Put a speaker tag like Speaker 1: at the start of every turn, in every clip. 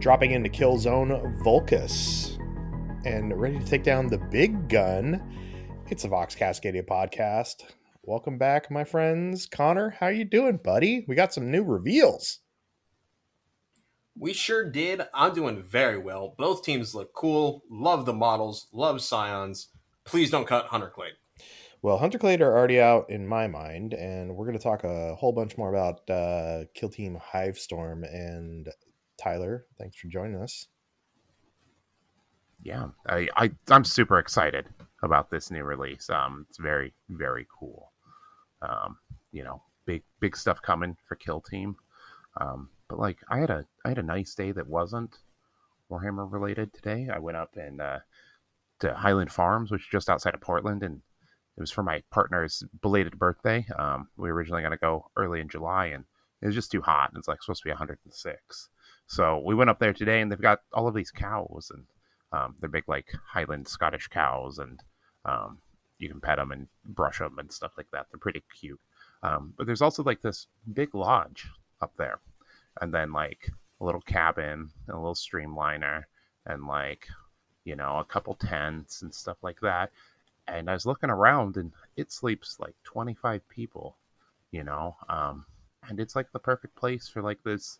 Speaker 1: dropping into Kill Zone Volcus and ready to take down the big gun. It's a Vox Cascadia podcast. Welcome back, my friends. Connor, how you doing, buddy? We got some new reveals.
Speaker 2: We sure did. I'm doing very well. Both teams look cool. Love the models. Love Scions. Please don't cut Hunter Clade.
Speaker 1: Well, Hunter Clade are already out in my mind, and we're going to talk a whole bunch more about Kill Team Hivestorm. And Tyler, thanks for joining us.
Speaker 3: Yeah, I'm super excited about this new release. It's very, very cool. Big stuff coming for Kill Team. But like, I had a nice day that wasn't Warhammer related today. I went up and to Highland Farms, which is just outside of Portland, and it was for my partner's belated birthday. We were originally going to go early in July, and it was just too hot. It's like supposed to be 106. So we went up there today, and they've got all of these cows, and they're big, like Highland Scottish cows, and you can pet them and brush them and stuff like that. They're pretty cute. But there's also like this big lodge up there, and then like a little cabin, and a little streamliner, and like, a couple tents and stuff like that. And I was looking around, and it sleeps like 25 people, and it's like the perfect place for like this,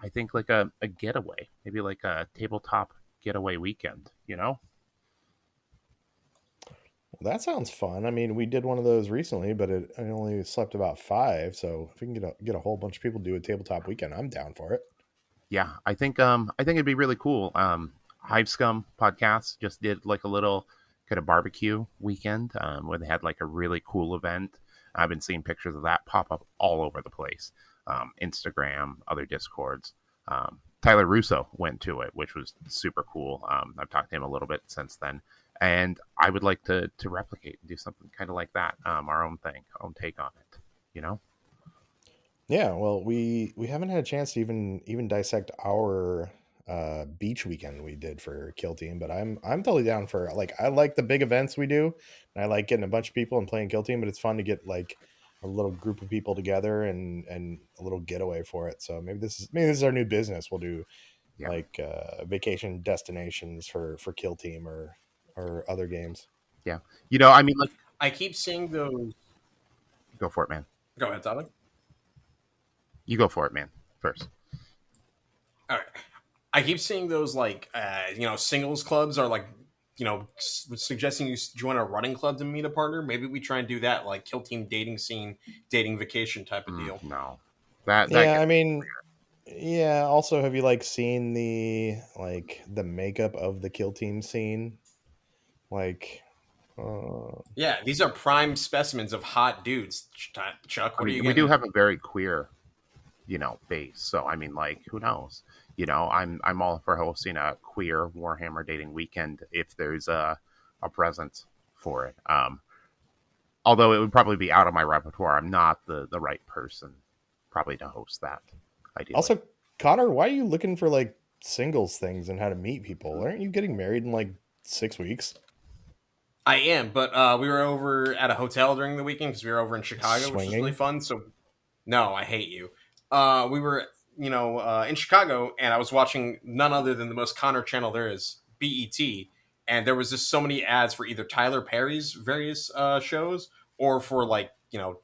Speaker 3: I think, like a getaway, maybe like a tabletop getaway weekend,
Speaker 1: Well, that sounds fun. I mean, we did one of those recently, but I only slept about 5. So if we can get a whole bunch of people to do a tabletop weekend, I'm down for it.
Speaker 3: Yeah, I think it'd be really cool. Hivescum podcast just did like a little kind of barbecue weekend where they had like a really cool event. I've been seeing pictures of that pop up all over the place. Instagram, other Discords. Tyler Russo went to it, which was super cool. I've talked to him a little bit since then, and I would like to replicate and do something kind of like that, our own thing, our own take on it,
Speaker 1: Yeah, well, we haven't had a chance to even dissect our beach weekend we did for Kill Team, but I'm totally down for, like, I like the big events we do, and I like getting a bunch of people and playing Kill Team, but it's fun to get like a little group of people together and a little getaway for it. So maybe this is our new business. We'll do like vacation destinations for Kill Team or other games.
Speaker 3: Yeah, I mean, like,
Speaker 2: I keep seeing those.
Speaker 3: Go for it, man.
Speaker 2: Go ahead, Tyler.
Speaker 3: You go for it, man. First.
Speaker 2: All right. I keep seeing those like singles clubs are like suggesting you join a running club to meet a partner. Maybe we try and do that, like Kill Team dating scene, dating vacation type of deal.
Speaker 3: No,
Speaker 1: I mean, yeah. Also, have you like seen the makeup of the Kill Team scene? Like,
Speaker 2: yeah, these are prime specimens of hot dudes. Chuck, what are you?
Speaker 3: We do have a very queer, base. So I mean, like, who knows? I'm all for hosting a queer Warhammer dating weekend if there's a presence for it. Although it would probably be out of my repertoire. I'm not the right person probably to host that. Ideally.
Speaker 1: Also, Connor, why are you looking for like singles things and how to meet people? Aren't you getting married in like 6 weeks?
Speaker 2: I am, but we were over at a hotel during the weekend because we were over in Chicago, which was really fun. So, no, I hate you. We were, in Chicago, and I was watching none other than the most Connor channel there is, BET, and there was just so many ads for either Tyler Perry's various shows or for like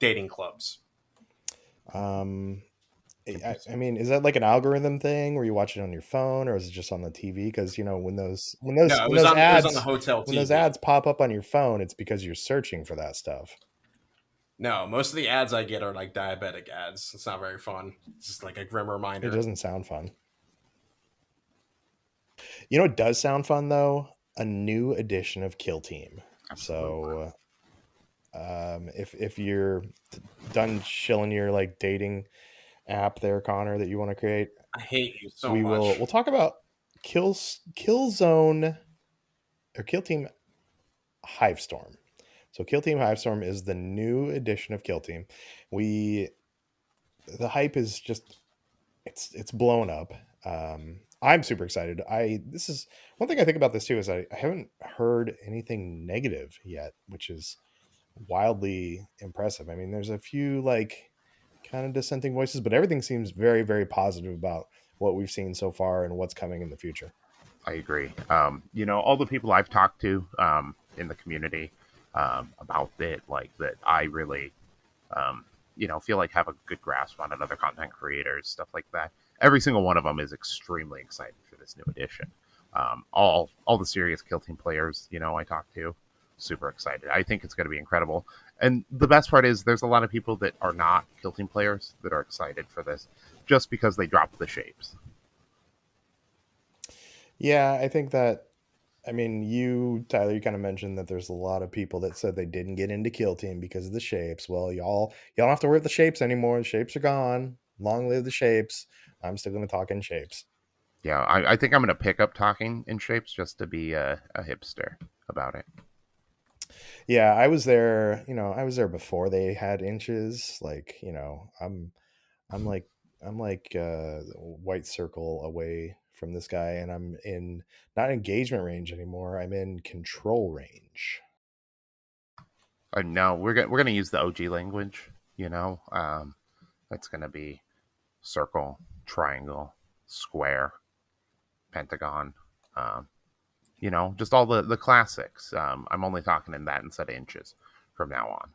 Speaker 2: dating clubs.
Speaker 1: I mean, is that like an algorithm thing where you watch it on your phone, or is it just on the TV? Because when those ads on the hotel TV. When those ads pop up on your phone, it's because you're searching for that stuff.
Speaker 2: No, most of the ads I get are like diabetic ads. It's not very fun. It's just like a grim reminder.
Speaker 1: It doesn't sound fun. It does sound fun though. A new edition of Kill Team. Absolutely. So, if you're done shilling your like dating app there, Connor, that you want to create,
Speaker 2: I hate you so much.
Speaker 1: We'll talk about Kill Zone or Kill Team Hivestorm. So Kill Team Hivestorm is the new edition of Kill Team. The hype is just it's blown up. I'm super excited. This is one thing I think about this too is I haven't heard anything negative yet, which is wildly impressive. I mean, there's a few like kind of dissenting voices, but everything seems very, very positive about what we've seen so far and what's coming in the future.
Speaker 3: I agree. All the people I've talked to in the community about it, like that, I really, feel like have a good grasp on it. Other content creators, stuff like that. Every single one of them is extremely excited for this new edition. All the serious Kill Team players, I talk to, super excited. I think it's going to be incredible. And the best part is there's a lot of people that are not Kill Team players that are excited for this just because they dropped the shapes.
Speaker 1: Yeah, I think that, I mean, Tyler, you kind of mentioned that there's a lot of people that said they didn't get into Kill Team because of the shapes. Well, y'all don't have to worry about the shapes anymore. The shapes are gone. Long live the shapes. I'm still going to talk in shapes.
Speaker 3: Yeah, I think I'm going to pick up talking in shapes just to be a hipster about it.
Speaker 1: Yeah, I was there. I was there before they had inches. Like, I'm like white circle away from this guy, and I'm in not engagement range anymore. I'm in control range.
Speaker 3: No, we're gonna use the OG language. It's gonna be circle, triangle, square, pentagon. Um, just all the classics. I'm only talking in that instead of inches from now on.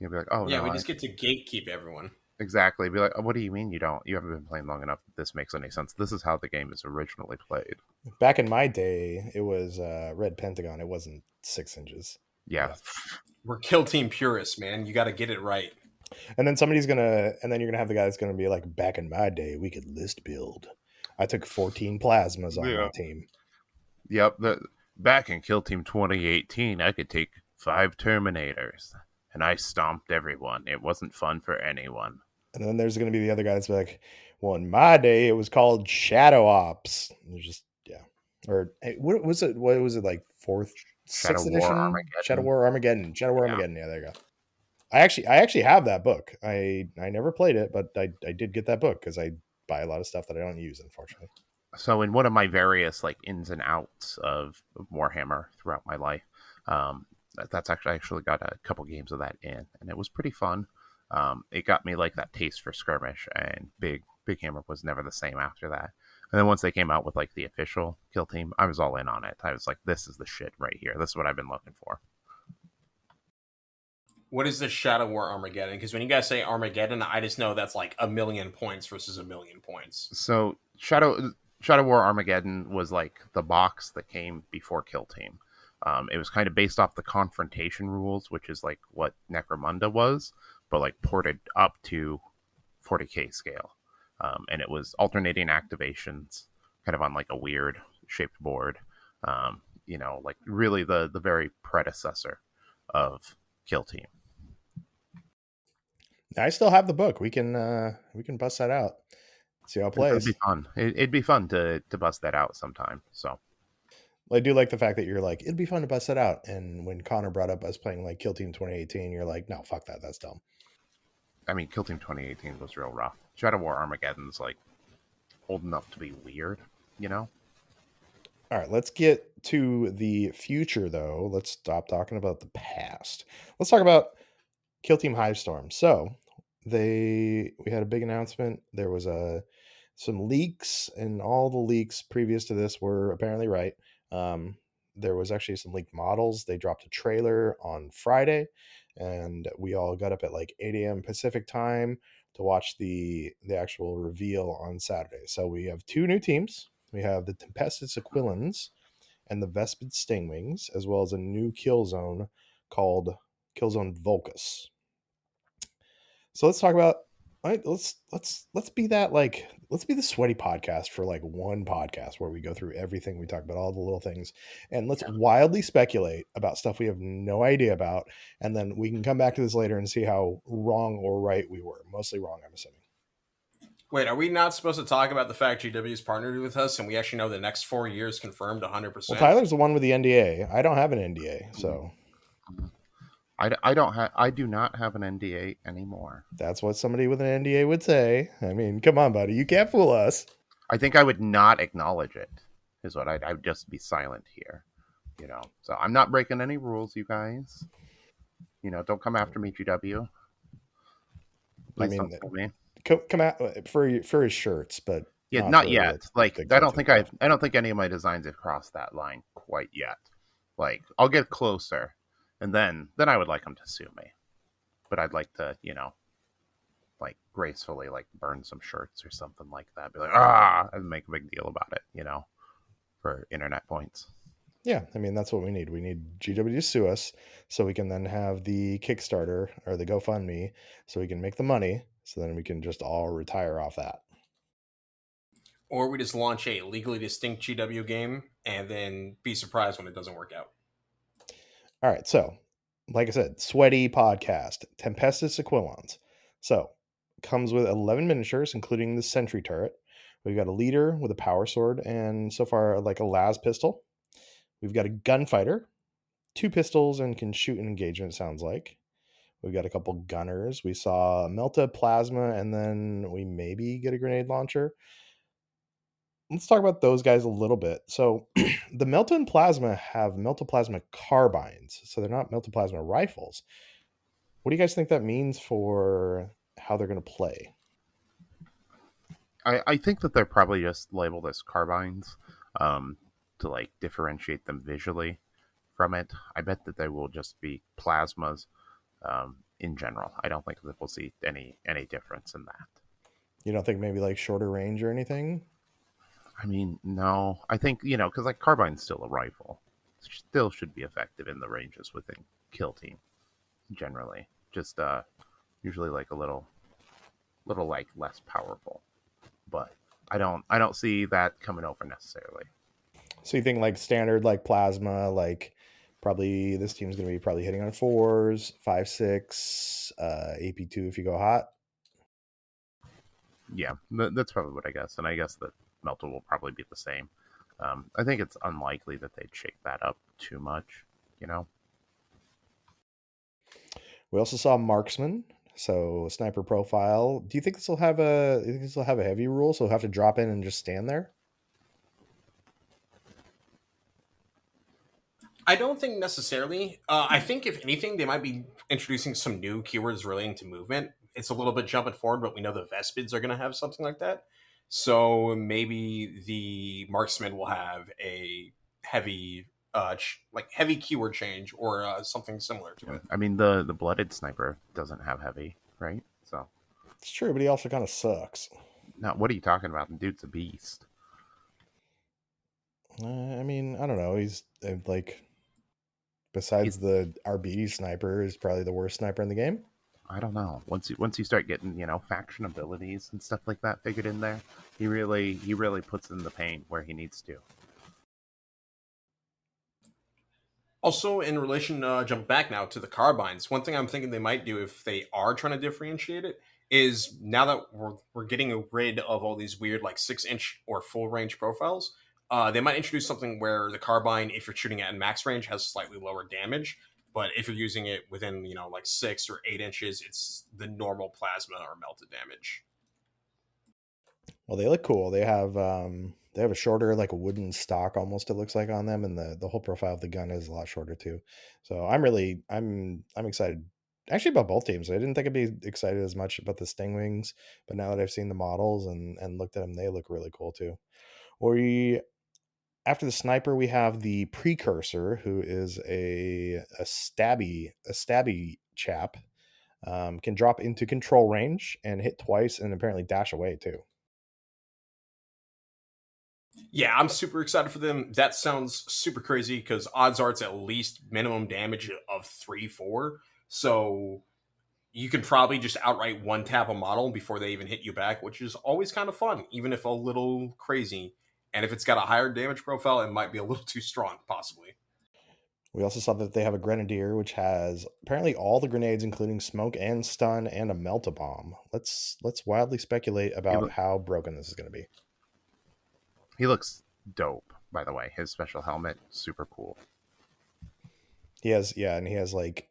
Speaker 3: You'll be like, oh
Speaker 2: yeah,
Speaker 3: no,
Speaker 2: we just get to gatekeep everyone.
Speaker 3: exactly. Be like, oh, what do you mean you don't? You haven't been playing long enough. This makes any sense. This is how the game is originally played.
Speaker 1: Back in my day, it was red pentagon. It wasn't 6 inches.
Speaker 3: Yeah.
Speaker 1: Yeah.
Speaker 2: We're Kill Team purists, man. You got to get it right.
Speaker 1: And then you're gonna have the guy that's gonna be like, back in my day, we could list build. I took 14 plasmas on my team.
Speaker 3: Yep. Back in Kill Team 2018, I could take 5 Terminators, and I stomped everyone. It wasn't fun for anyone.
Speaker 1: And then there's gonna be the other guy that's like, well, in my day, it was called Shadow Ops. There's just or what was it? What was it like? Sixth edition? Shadow War Armageddon. Shadow War Armageddon. Yeah, there you go. I actually have that book. I never played it, but I did get that book because I buy a lot of stuff that I don't use, unfortunately.
Speaker 3: So in one of my various like ins and outs of Warhammer throughout my life, that's actually got a couple games of that in, and it was pretty fun. It got me like that taste for skirmish, and Big Hammer was never the same after that. And then once they came out with like the official Kill Team, I was all in on it. I was like, this is the shit right here. This is what I've been looking for.
Speaker 2: What is the Shadow War Armageddon? Because when you guys say Armageddon, I just know that's like 1,000,000 points versus 1,000,000 points.
Speaker 3: So Shadow War Armageddon was like the box that came before Kill Team. It was kind of based off the confrontation rules, which is like what Necromunda was, but like ported up to 40k scale. And it was alternating activations, kind of on like a weird shaped board. Like really the very predecessor of Kill Team.
Speaker 1: I still have the book. We can bust that out. See how it plays.
Speaker 3: It'd be fun. It'd be fun to bust that out sometime. So
Speaker 1: I do like the fact that you're like, it'd be fun to bust it out. And when Connor brought up us playing like Kill Team 2018, you're like, no, fuck that. That's dumb.
Speaker 3: I mean, Kill Team 2018 was real rough. Shadow War Armageddon's like old enough to be weird, All
Speaker 1: right, let's get to the future, though. Let's stop talking about the past. Let's talk about Kill Team Hivestorm. So we had a big announcement. There was some leaks, and all the leaks previous to this were apparently right. There was actually some leaked models. They dropped a trailer on Friday, and we all got up at like 8 a.m. Pacific time to watch the actual reveal on Saturday. So we have 2 new teams. We have the Tempested Sequilans and the Vespid Stingwings, as well as a new kill zone called Killzone Volcus. So let's talk about, all right, let's be let's be the sweaty podcast for like one podcast where we go through everything. We talk about all the little things, and let's wildly speculate about stuff we have no idea about, and then we can come back to this later and see how wrong or right we were. Mostly wrong, I'm assuming.
Speaker 2: Wait, are we not supposed to talk about the fact GW is partnered with us and we actually know the next 4 years confirmed 100%?
Speaker 1: Well, Tyler's the one with the NDA. I don't have an NDA, so
Speaker 3: I do not have an NDA anymore.
Speaker 1: That's what somebody with an NDA would say. I mean, come on, buddy, you can't fool us.
Speaker 3: I think I would not acknowledge it. Is what I'd just be silent here. So I'm not breaking any rules, you guys. Don't come after me, GW.
Speaker 1: Please, I mean, come out for his shirts, but
Speaker 3: not
Speaker 1: really
Speaker 3: yet. Like
Speaker 1: the kill team stuff.
Speaker 3: I don't think any of my designs have crossed that line quite yet. Like I'll get closer, and then I would like them to sue me, but I'd like to like gracefully like burn some shirts or something like that. Be like and make a big deal about it, for internet points.
Speaker 1: Yeah, I mean, that's what we need. We need GW to sue us so we can then have the Kickstarter or the GoFundMe so we can make the money so then we can just all retire off that.
Speaker 2: Or we just launch a legally distinct GW game and then be surprised when it doesn't work out.
Speaker 1: All right, so like I said, sweaty podcast, Tempestus Equilons. So comes with 11 miniatures, including the sentry turret. We've got a leader with a power sword and so far like a las pistol. We've got a gunfighter, 2 pistols, and can shoot an engagement, sounds like. We've got a couple gunners. We saw Melta Plasma, and then we maybe get a grenade launcher. Let's talk about those guys a little bit. So the Melta and Plasma have Melta Plasma carbines, so they're not Melta Plasma rifles. What do you guys think that means for how they're going to play?
Speaker 3: I think that they're probably just labeled as carbines to like differentiate them visually from it. I bet that they will just be plasmas in general. I don't think that we'll see any difference in that.
Speaker 1: You don't think maybe like shorter range or anything?
Speaker 3: I mean, no. I think, because like carbine's still a rifle. Still should be effective in the ranges within Kill Team, generally. Just usually like a little like less powerful. But I don't see that coming over necessarily.
Speaker 1: So you think like standard like plasma, like probably this team's going to be probably hitting on 4s, 5, 6, AP2 if you go hot.
Speaker 3: Yeah, that's probably what I guess. And I guess that Melta will probably be the same. I think it's unlikely that they'd shake that up too much,
Speaker 1: We also saw marksman, so sniper profile. Do you think this will have a heavy rule? So he'll have to drop in and just stand there?
Speaker 2: I don't think necessarily. I think if anything, they might be introducing some new keywords relating to movement. It's a little bit jumping forward, but we know the Vespids are going to have something like that. So maybe the marksman will have a heavy, heavy keyword change or something similar to it.
Speaker 3: I mean, the blooded sniper doesn't have heavy, right? So
Speaker 1: it's true, but he also kind of sucks.
Speaker 3: Now, what are you talking about? The dude's a beast.
Speaker 1: I mean, I don't know. He's like, besides the RBD sniper, is probably the worst sniper in the game.
Speaker 3: I don't know. Once you start getting faction abilities and stuff like that figured in there, he really puts in the paint where he needs to.
Speaker 2: Also, in relation, jump back now to the carbines. One thing I'm thinking they might do if they are trying to differentiate it is now that we're getting rid of all these weird like 6-inch or full range profiles, they might introduce something where the carbine, if you're shooting at max range, has slightly lower damage. But if you're using it within, like 6 or 8 inches, it's the normal plasma or melted damage.
Speaker 1: Well, they look cool. They have a shorter, like a wooden stock almost, it looks like, on them, and the whole profile of the gun is a lot shorter too. So I'm excited actually about both teams. I didn't think I'd be excited as much about the Stingwings, but now that I've seen the models and looked at them, they look really cool too. After the sniper, we have the precursor, who is a stabby chap. Can drop into control range and hit twice, and apparently dash away too.
Speaker 2: Yeah, I'm super excited for them. That sounds super crazy because odds are it's at least minimum damage of 3-4. So you can probably just outright one tap a model before they even hit you back, which is always kind of fun, even if a little crazy. And if it's got a higher damage profile, it might be a little too strong, possibly.
Speaker 1: We also saw that they have a grenadier, which has apparently all the grenades, including smoke and stun, and a melt a bomb. Let's wildly speculate about how broken this is going to be.
Speaker 3: He looks dope, by the way. His special helmet, super cool.
Speaker 1: He has like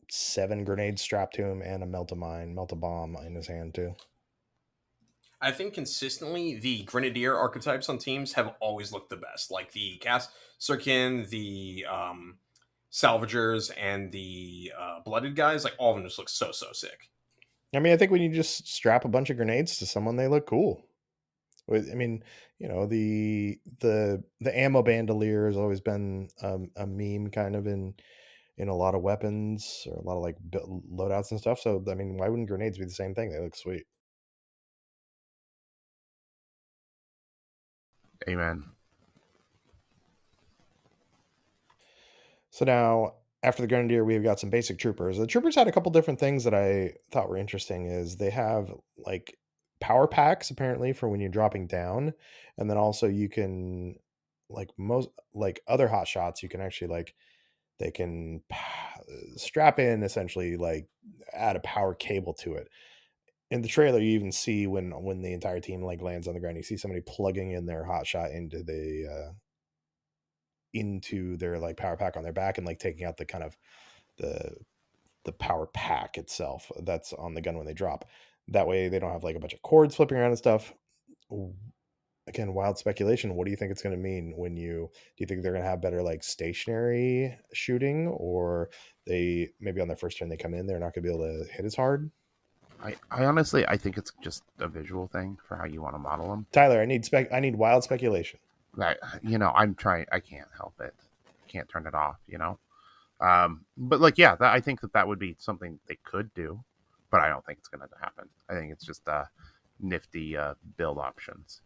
Speaker 1: 7 grenades strapped to him and a melt a bomb in his hand too.
Speaker 2: I think consistently the Grenadier archetypes on teams have always looked the best. Like the Casterkin, the Salvagers, and the Blooded guys, like all of them just look so sick.
Speaker 1: I mean, I think when you just strap a bunch of grenades to someone, they look cool. I mean, the ammo bandolier has always been a meme kind of in a lot of weapons or a lot of like loadouts and stuff. So I mean, why wouldn't grenades be the same thing? They look sweet.
Speaker 3: Amen.
Speaker 1: So now, after the grenadier, we've got some basic troopers. The troopers had a couple different things that I thought were interesting. Is they have like power packs apparently for when you're dropping down, and then also you can like other hot shots. You can actually like they can strap in essentially like add a power cable to it. In the trailer, you even see when the entire team like lands on the ground, you see somebody plugging in their hot shot into their like power pack on their back and like taking out the kind of the the power pack itself that's on the gun when they drop. That way they don't have like a bunch of cords flipping around and stuff. Again, wild speculation. What do you think it's going to mean when do you think they're going to have better like stationary shooting, or they maybe on their first turn they come in, they're not going to be able to hit as hard?
Speaker 3: I honestly, I think it's just a visual thing for how you want to model them.
Speaker 1: Tyler, I need wild speculation.
Speaker 3: That, I'm trying. I can't help it. I can't turn it off. But like, yeah, I think that would be something they could do, but I don't think it's going to happen. I think it's just nifty build options.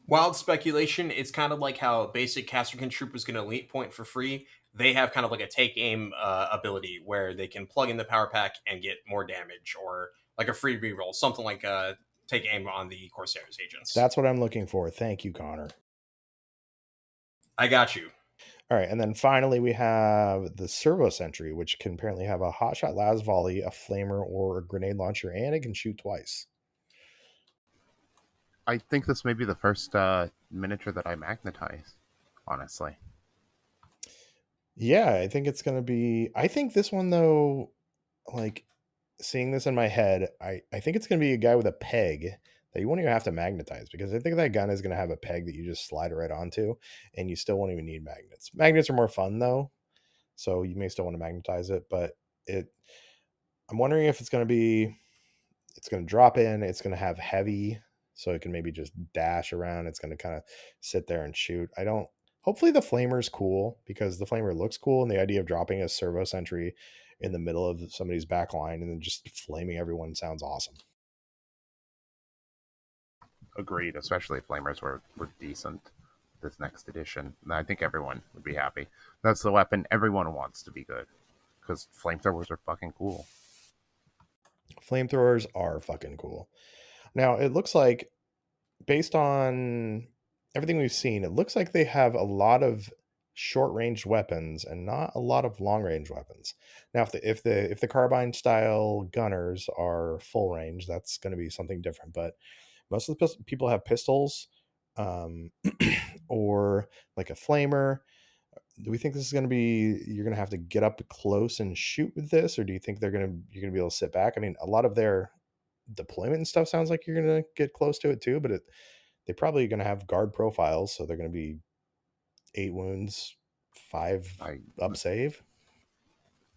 Speaker 2: Wild speculation. It's kind of like how basic Casterkin Troop was going to elite point for free. They have kind of like a take aim ability where they can plug in the power pack and get more damage, or like a free reroll, something like take aim on the Corsairs agents.
Speaker 1: That's what I'm looking for. Thank you, Connor.
Speaker 2: I got you.
Speaker 1: All right, and then finally we have the Servo Sentry, which can apparently have a hotshot las volley, a flamer, or a grenade launcher, and it can shoot twice.
Speaker 3: I think this may be the first miniature that I magnetize, honestly.
Speaker 1: Yeah, I think it's going to be... I think this one, though, like, seeing this in my head, I think it's going to be a guy with a peg that you won't even have to magnetize, because I think that gun is going to have a peg that you just slide it right onto, and you still won't even need magnets. Magnets are more fun, though, so you may still want to magnetize it, but I'm wondering if it's going to drop in, it's going to have heavy, so it can maybe just dash around. It's going to kind of sit there and shoot. Hopefully the flamer's cool, because the flamer looks cool, and the idea of dropping a servo sentry in the middle of somebody's back line and then just flaming everyone sounds awesome.
Speaker 3: Agreed, especially if flamers were decent this next edition. I think everyone would be happy. That's the weapon everyone wants to be good, because flamethrowers are fucking cool.
Speaker 1: Flamethrowers are fucking cool. Now, it looks like, based on everything we've seen, it looks like they have a lot of short-range weapons and not a lot of long-range weapons. Now, if the carbine style gunners are full range, that's going to be something different. But most of the people have pistols, or like a flamer. Do we think this is going to be, you're going to have to get up close and shoot with this, or do you think you're going to be able to sit back? I mean, a lot of their deployment and stuff sounds like you're going to get close to it too, but they're probably going to have guard profiles, so they're going to be 8 wounds, 5 up save.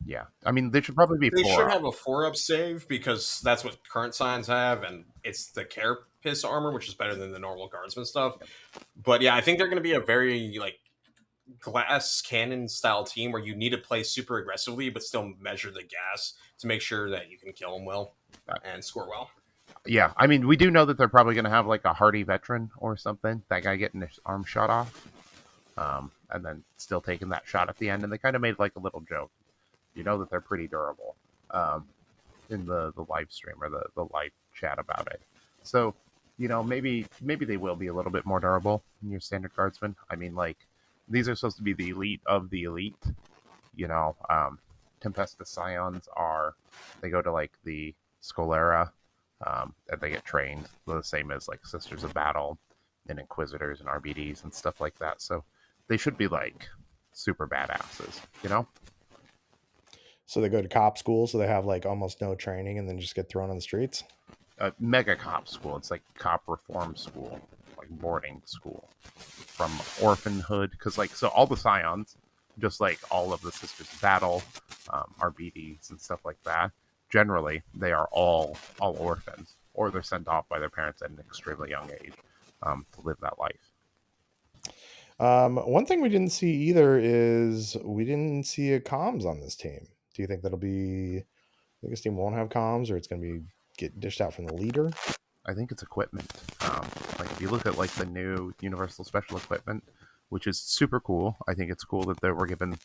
Speaker 3: Yeah, I mean, they should probably be.
Speaker 2: They should have a 4-up save, because that's what current signs have, and it's the carapace armor, which is better than the normal guardsman stuff. But yeah, I think they're going to be a very like glass cannon style team where you need to play super aggressively but still measure the gas to make sure that you can kill them well and score well.
Speaker 3: Yeah, I mean, we do know that they're probably going to have like a hardy veteran or something, that guy getting his arm shot off, and then still taking that shot at the end, and they kind of made like a little joke. You know that they're pretty durable in the live stream or the live chat about it. So, maybe they will be a little bit more durable than your standard guardsmen. I mean, like, these are supposed to be the elite of the elite. Tempestus Scions they go to like the Scholera, and they get trained the same as like Sisters of Battle and Inquisitors and RBDs and stuff like that. So they should be like super badasses,
Speaker 1: So they go to cop school, so they have like almost no training and then just get thrown on the streets?
Speaker 3: Mega cop school. It's like cop reform school, like boarding school from orphanhood. Because so all the Scions, just like all of the Sisters of Battle, RBDs and stuff like that, generally they are all orphans or they're sent off by their parents at an extremely young age to live that life.
Speaker 1: One thing we didn't see either is we didn't see a comms on this team. Do you think that'll be? I think this team won't have comms, or it's going to be get dished out from the leader?
Speaker 3: I think it's equipment. Like if you look at like the new Universal Special equipment, which is super cool. I think it's cool that they were given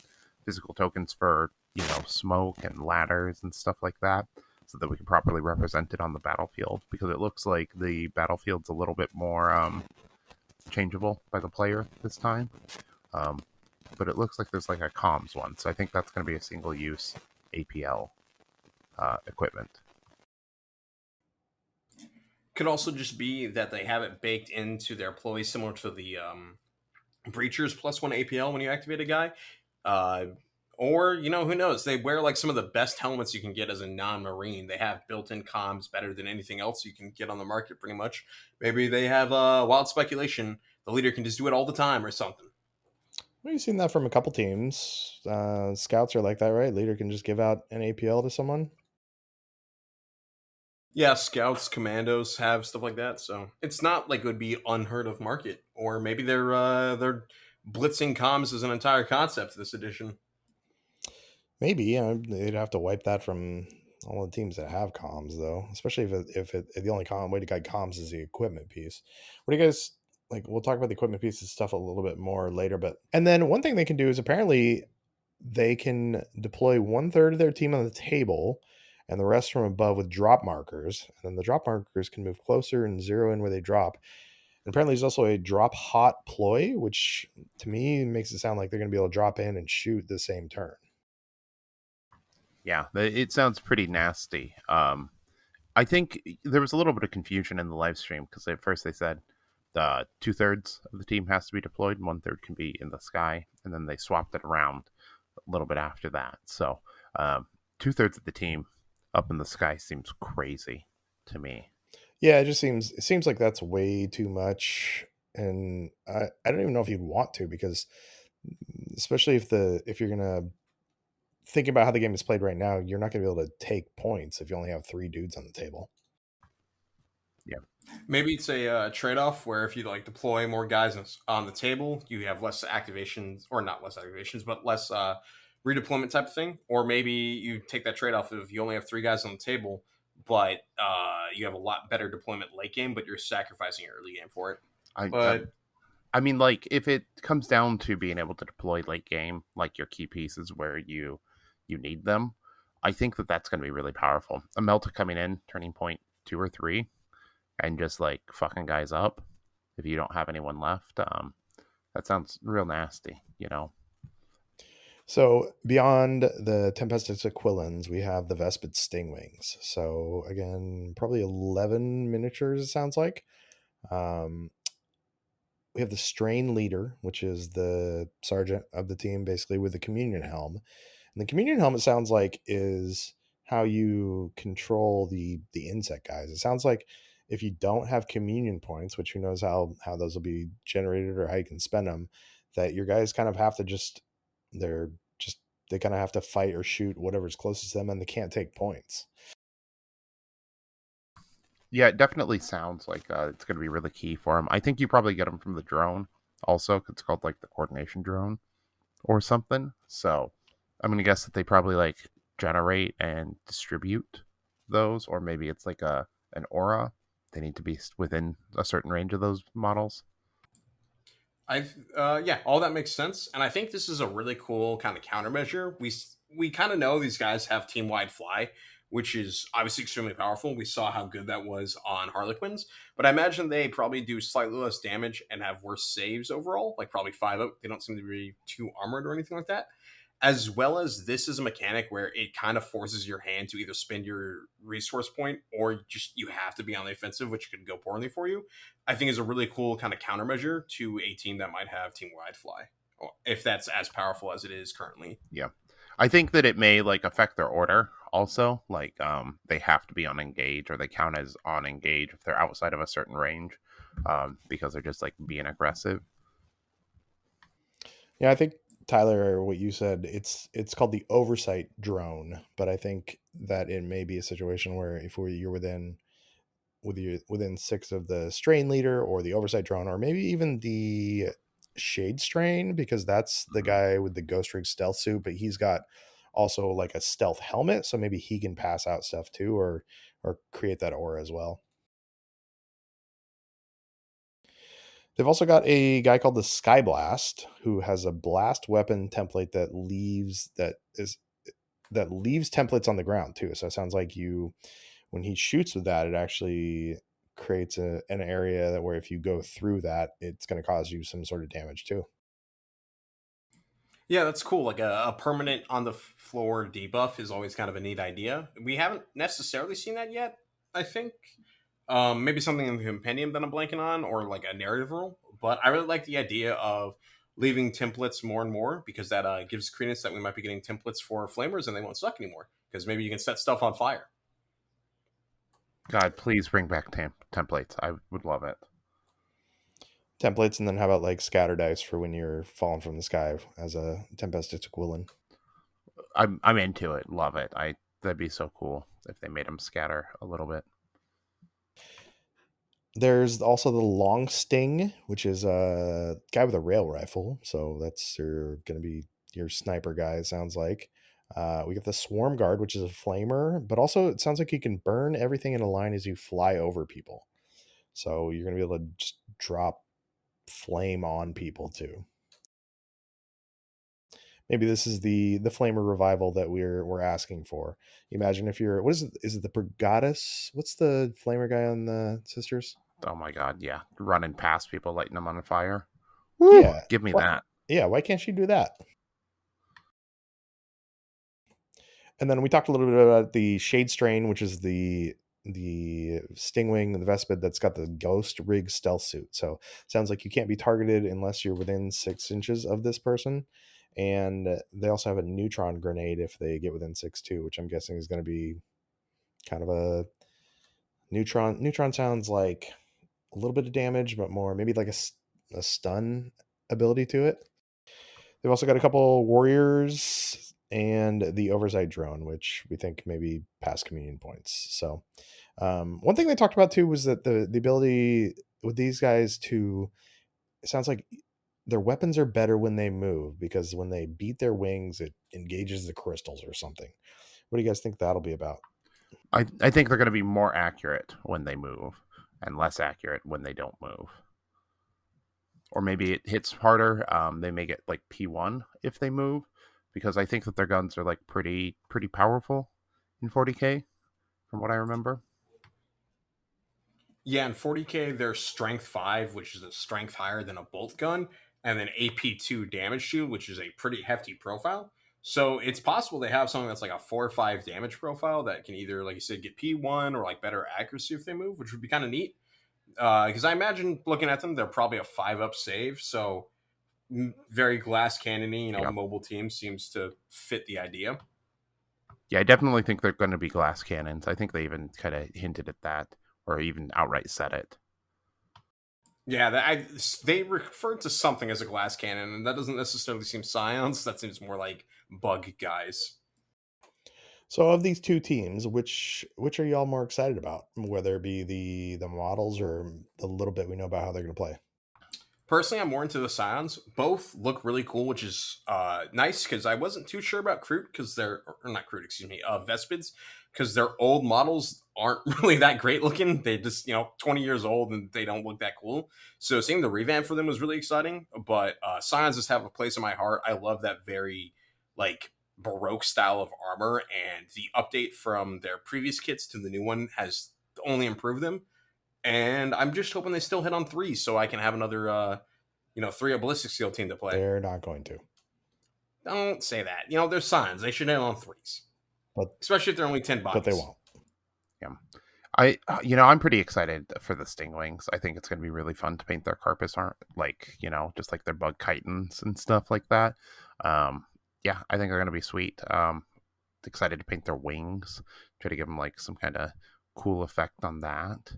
Speaker 3: physical tokens for smoke and ladders and stuff like that, so that we can properly represent it on the battlefield. Because it looks like the battlefield's a little bit more changeable by the player this time. But it looks like there's like a comms one, so I think that's going to be a single-use APL equipment.
Speaker 2: Could also just be that they have it baked into their ploy, similar to the Breachers +1 APL when you activate a guy. Or, who knows? They wear like some of the best helmets you can get as a non-Marine. They have built-in comms better than anything else you can get on the market, pretty much. Maybe they have wild speculation. The leader can just do it all the time or something.
Speaker 1: We've seen that from a couple teams. Scouts are like that, right? Leader can just give out an APL to someone.
Speaker 2: Yeah, scouts, commandos have stuff like that, so it's not like it would be unheard of market. Or maybe they're blitzing comms as an entire concept this edition.
Speaker 1: Maybe they'd have to wipe that from all the teams that have comms, though. Especially if the only way to guide comms is the equipment piece. What do you guys like? We'll talk about the equipment pieces stuff a little bit more later, and then one thing they can do is apparently they can deploy 1/3 of their team on the table and the rest from above with drop markers. And then the drop markers can move closer and zero in where they drop. And apparently there's also a drop hot ploy, which to me makes it sound like they're going to be able to drop in and shoot the same turn.
Speaker 3: Yeah, it sounds pretty nasty. I think there was a little bit of confusion in the live stream because at first they said 2/3 of the team has to be deployed and 1/3 can be in the sky. And then they swapped it around a little bit after that. So 2/3 of the team up in the sky seems crazy to me.
Speaker 1: Yeah, it seems like that's way too much. And I don't even know if you'd want to, because especially if you're gonna think about how the game is played right now, you're not gonna be able to take points if you only have 3 dudes on the table.
Speaker 3: Yeah.
Speaker 2: Maybe it's a trade-off where if you like deploy more guys on the table, you have less activations, or not less activations, but less redeployment type of thing. Or maybe you take that trade-off of you only have 3 guys on the table, but you have a lot better deployment late game, but you're sacrificing your early game for it.
Speaker 3: I mean, like, if it comes down to being able to deploy late game, like your key pieces where you need them, I think that's going to be really powerful. A Melta coming in, turning point 2 or 3, and just like fucking guys up if you don't have anyone left. That sounds real nasty,
Speaker 1: So beyond the Tempestus Aquilans, we have the Vespid Stingwings. So again, probably 11 miniatures, it sounds like. We have the Strain Leader, which is the sergeant of the team, basically, with the Communion Helm. And the Communion Helm, it sounds like, is how you control the insect guys. It sounds like if you don't have communion points, which who knows how those will be generated or how you can spend them, that your guys kind of have to they kind of have to fight or shoot whatever's closest to them, and they can't take points.
Speaker 3: Yeah, it definitely sounds like it's going to be really key for them. I think you probably get them from the drone also, 'cause it's called like the coordination drone or something. So I'm going to guess that they probably like generate and distribute those, or maybe it's like an aura. They need to be within a certain range of those models.
Speaker 2: Yeah, all that makes sense, and I think this is a really cool kind of countermeasure. We kind of know these guys have team wide fly, which is obviously extremely powerful. We saw how good that was on Harlequins, but I imagine they probably do slightly less damage and have worse saves overall, like probably 5-0. They don't seem to be too armored or anything like that. As well as this is a mechanic where it kind of forces your hand to either spend your resource point or just you have to be on the offensive, which could go poorly for you. I think is a really cool kind of countermeasure to a team that might have team wide fly, if that's as powerful as it is currently.
Speaker 3: Yeah, I think that it may like affect their order also. Like they have to be on engage, or they count as on engage if they're outside of a certain range, because they're just like being aggressive.
Speaker 1: Yeah, I think Tyler, what you said, it's called the oversight drone, but I think that it may be a situation where if you're within within 6 of the strain leader or the oversight drone, or maybe even the shade strain, because that's the guy with the ghost rig stealth suit, but he's got also like a stealth helmet, so maybe he can pass out stuff too, or create that aura as well. They've also got a guy called the Sky Blast, who has a blast weapon template that leaves templates on the ground too. So it sounds like when he shoots with that, it actually creates an area that where if you go through that, it's going to cause you some sort of damage too.
Speaker 2: Yeah, that's cool. Like a permanent on the floor debuff is always kind of a neat idea. We haven't necessarily seen that yet, I think. Maybe something in the compendium that I'm blanking on, or like a narrative rule. But I really like the idea of leaving templates more and more, because that gives credence that we might be getting templates for flamers and they won't suck anymore. Because maybe you can set stuff on fire.
Speaker 3: God, please bring back templates. I would love it.
Speaker 1: Templates, and then how about like scatter dice for when you're falling from the sky as a Tempestus Aquilin?
Speaker 3: I'm into it. Love it. That'd be so cool if they made them scatter a little bit.
Speaker 1: There's also the Long Sting, which is a guy with a rail rifle. So that's going to be your sniper guy, it sounds like. We got the Swarm Guard, which is a flamer, but also it sounds like you can burn everything in a line as you fly over people. So you're going to be able to just drop flame on people too. Maybe this is the flamer revival that we're asking for. Imagine if you're, what is it? Is it the Brigadus? What's the flamer guy on the Sisters?
Speaker 3: Oh my god, yeah. Running past people, lighting them on fire. Woo!
Speaker 1: Yeah.
Speaker 3: Give me that.
Speaker 1: Yeah, why can't she do that? And then we talked a little bit about the Shade Strain, which is the Stingwing, the Vespid that's got the ghost rig stealth suit. So sounds like you can't be targeted unless you're within 6 inches of this person. And they also have a neutron grenade if they get within 6 too, which I'm guessing is going to be kind of a neutron. Neutron sounds like a little bit of damage, but more maybe like a stun ability to it. They've also got a couple warriors and the oversight drone, which we think maybe pass communion points. So one thing they talked about too was that the ability with these guys to, it sounds like their weapons are better when they move, because when they beat their wings, it engages the crystals or something. What do you guys think that'll be about?
Speaker 3: I think they're going to be more accurate when they move and less accurate when they don't move. Or maybe it hits harder. They may get like P1 if they move, because I think that their guns are like pretty powerful in 40k from what I remember.
Speaker 2: Yeah, in 40k, they're strength 5, which is a strength higher than a bolt gun, and then AP2 damage shield, which is a pretty hefty profile. So it's possible they have something that's like a 4 or 5 damage profile that can either, like you said, get P1 or like better accuracy if they move, which would be kind of neat. Because I imagine looking at them, they're probably a 5-up save. So very glass cannony,
Speaker 3: Yep.
Speaker 2: Mobile team seems to fit the idea.
Speaker 3: Yeah, I definitely think they're going to be glass cannons. I think they even kind of hinted at that, or even outright said it.
Speaker 2: Yeah, they referred to something as a glass cannon, and that doesn't necessarily seem science. That seems more like bug guys.
Speaker 1: So of these two teams, which are y'all more excited about? Whether it be the models or the little bit we know about how they're going to play?
Speaker 2: Personally, I'm more into the Scions. Both look really cool, which is nice, because I wasn't too sure about Kroot, because they're, or not Kroot, excuse me, Vespids, because their old models aren't really that great looking. They just, 20 years old, and they don't look that cool. So seeing the revamp for them was really exciting. But Scions just have a place in my heart. I love that very, like, Baroque style of armor, and the update from their previous kits to the new one has only improved them. And I'm just hoping they still hit on 3 so I can have another, 3 ballistic steel team to play.
Speaker 1: They're not going to.
Speaker 2: Don't say that. They're Scions. They should hit on 3s.
Speaker 1: But,
Speaker 2: especially if they're only 10 bucks.
Speaker 1: But they won't.
Speaker 3: Yeah. I'm pretty excited for the Stingwings. I think it's going to be really fun to paint their carpets, just like their bug chitons and stuff like that. Yeah, I think they're going to be sweet. Excited to paint their wings, try to give them like some kind of cool effect on that.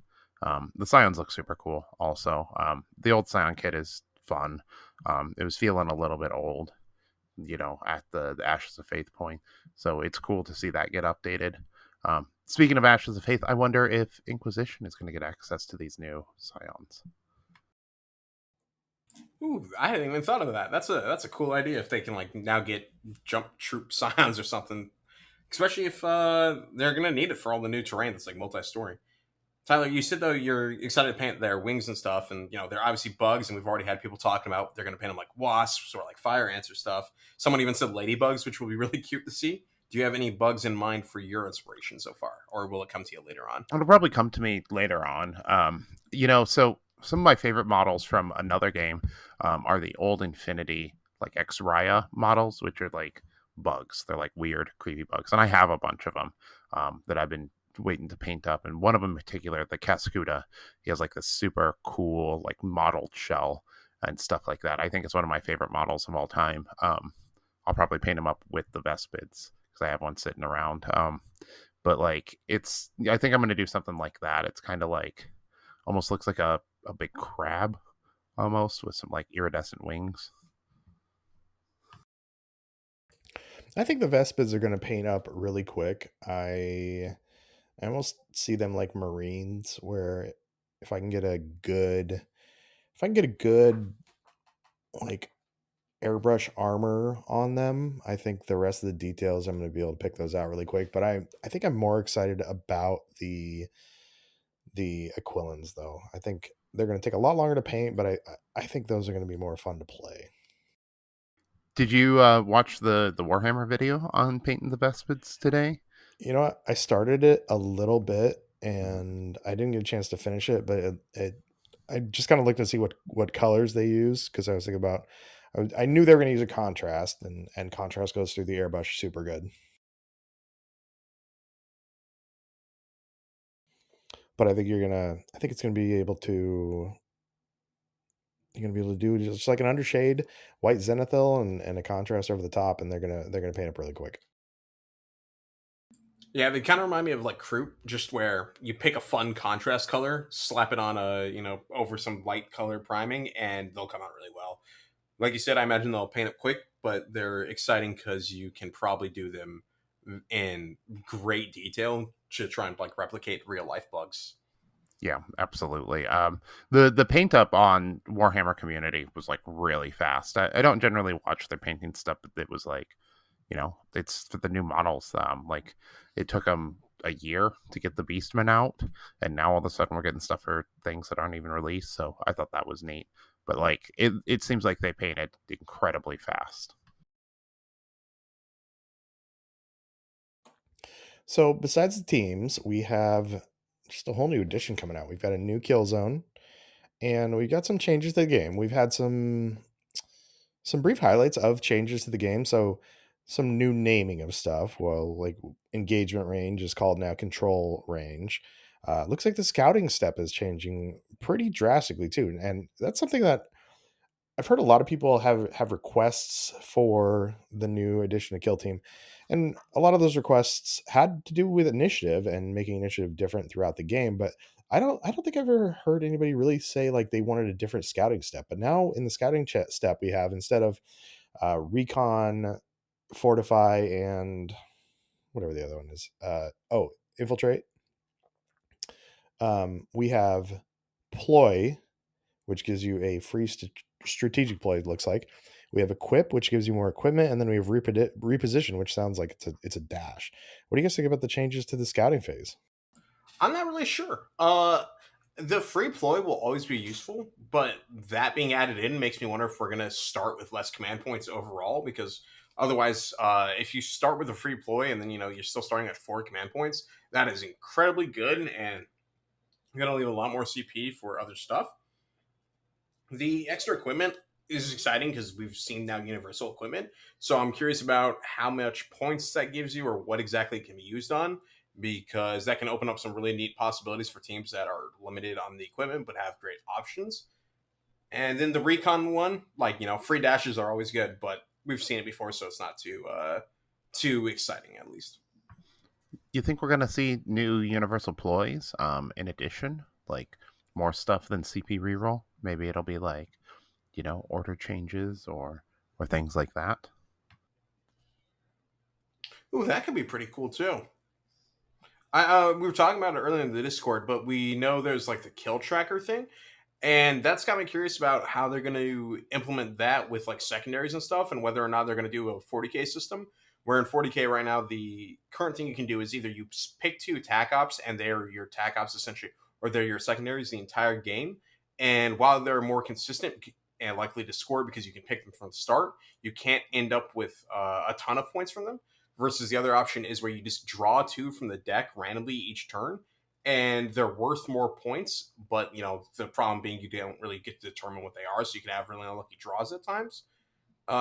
Speaker 3: The Scions look super cool also. The old Scion kit is fun. It was feeling a little bit old, at the Ashes of Faith point. So it's cool to see that get updated. Speaking of Ashes of Faith, I wonder if Inquisition is going to get access to these new Scions.
Speaker 2: Ooh, I hadn't even thought of that. That's a cool idea if they can like now get jump troop Scions or something. Especially if they're gonna need it for all the new terrain that's like multi-story. Tyler, you said though you're excited to paint their wings and stuff, and they're obviously bugs, and we've already had people talking about they're gonna paint them like wasps or like fire ants or stuff. Someone even said ladybugs, which will be really cute to see. Do you have any bugs in mind for your inspiration so far, or will it come to you later on?
Speaker 3: It'll probably come to me later on. So some of my favorite models from another game are the old Infinity, like X Raya models, which are like bugs. They're like weird, creepy bugs. And I have a bunch of them that I've been waiting to paint up. And one of them in particular, the Cascuda, he has like this super cool, like modeled shell and stuff like that. I think it's one of my favorite models of all time. I'll probably paint him up with the Vespids because I have one sitting around. But like I think I'm going to do something like that. It's kind of like almost looks like a big crab almost with some like iridescent wings.
Speaker 1: I think the Vespids are going to paint up really quick. I almost see them like Marines, where if I can get a good like airbrush armor on them, I think the rest of the details I'm going to be able to pick those out really quick. But I think I'm more excited about the Aquilans though. I think they're going to take a lot longer to paint, but I think those are going to be more fun to play.
Speaker 3: Did you watch the Warhammer video on painting the Vespids today?
Speaker 1: You know what? I started it a little bit and I didn't get a chance to finish it, but I just kind of looked to see what colors they use because I was thinking about I knew they were going to use a contrast, and contrast goes through the airbrush super good. But I think it's gonna be able to you're gonna be able to do just like an undershade, white zenithal, and a contrast over the top, and they're gonna paint up really quick.
Speaker 2: Yeah, they kind of remind me of like Croup, just where you pick a fun contrast color, slap it on over some light color priming, and they'll come out really well. Like you said, I imagine they'll paint up quick, but they're exciting because you can probably do them in great detail to try and like replicate real life bugs.
Speaker 3: Yeah, absolutely. The paint up on Warhammer Community was like really fast. I don't generally watch their painting stuff, but it was like, it's for the new models. Like it took them a year to get the Beastmen out, and now all of a sudden we're getting stuff for things that aren't even released. So I thought that was neat. But like it seems like they painted incredibly fast.
Speaker 1: So besides the teams, we have just a whole new edition coming out. We've got a new kill zone, and we've got some changes to the game. We've had some brief highlights of changes to the game. So some new naming of stuff. Well, like engagement range is called now control range. Looks like the scouting step is changing pretty drastically too, and that's something that I've heard a lot of people have requests for the new edition of Kill Team, and a lot of those requests had to do with initiative and making initiative different throughout the game. But I don't think I've ever heard anybody really say like they wanted a different scouting step. But now in the scouting step, we have instead of recon, fortify, and whatever the other one is, infiltrate. We have ploy, which gives you a free strategic play. It looks like we have equip, which gives you more equipment, and then we have reposition, which sounds like it's a dash. What do you guys think about the changes to the scouting phase?
Speaker 2: I'm not really sure. The free ploy will always be useful, but that being added in makes me wonder if we're gonna start with less command points overall. Because otherwise, if you start with a free ploy and then you're still starting at 4 command points, that is incredibly good, and you're gonna leave a lot more CP for other stuff. The extra equipment is exciting because we've seen now universal equipment. So I'm curious about how much points that gives you or what exactly it can be used on, because that can open up some really neat possibilities for teams that are limited on the equipment but have great options. And then the recon one, like, free dashes are always good, but we've seen it before, so it's not too exciting at least.
Speaker 3: You think we're gonna see new universal ploys in addition, like more stuff than CP reroll? Maybe it'll be like, order changes or things like that.
Speaker 2: Ooh, that could be pretty cool too. We were talking about it earlier in the Discord, but we know there's like the kill tracker thing, and that's got me curious about how they're going to implement that with like secondaries and stuff, and whether or not they're going to do a 40k system. Where in 40k right now, the current thing you can do is either you pick two tac ops, and they're your tac ops essentially, or they're your secondaries the entire game. And while they're more consistent and likely to score because you can pick them from the start, you can't end up with a ton of points from them. Versus the other option is where you just draw two from the deck randomly each turn, and they're worth more points. But the problem being you don't really get to determine what they are, so you can have really unlucky draws at times.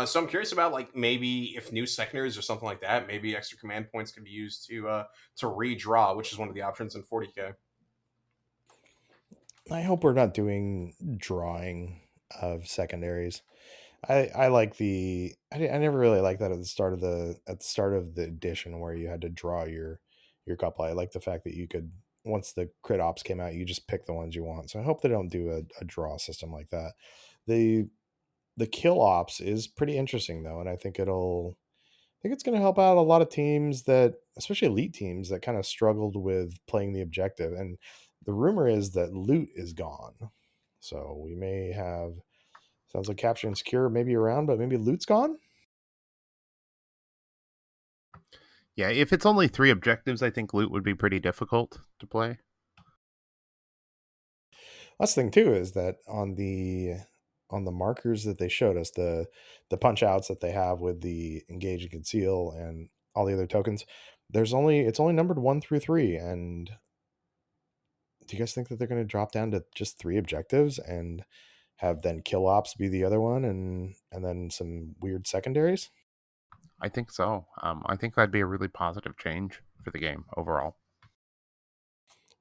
Speaker 2: So I'm curious about like maybe if new secondaries or something like that, maybe extra command points can be used to redraw, which is one of the options in 40k.
Speaker 1: I hope we're not doing drawing of secondaries. I like I never really liked that at the start of the edition where you had to draw your couple. I like the fact that you could, once the crit ops came out, you just pick the ones you want. So I hope they don't do a draw system like that. The kill ops is pretty interesting though, and I think it's going to help out a lot of teams that, especially elite teams, that kind of struggled with playing the objective. And the rumor is that loot is gone. So we may have, sounds like capture and secure maybe around, but maybe loot's gone.
Speaker 3: Yeah, if it's only 3 objectives, I think loot would be pretty difficult to play.
Speaker 1: That's the thing too, is that on the markers that they showed us, the punch outs that they have with the engage and conceal and all the other tokens, it's only numbered 1 through 3. And do you guys think that they're going to drop down to just 3 objectives and have then kill ops be the other one, and then some weird secondaries?
Speaker 3: I think so. I think that'd be a really positive change for the game overall.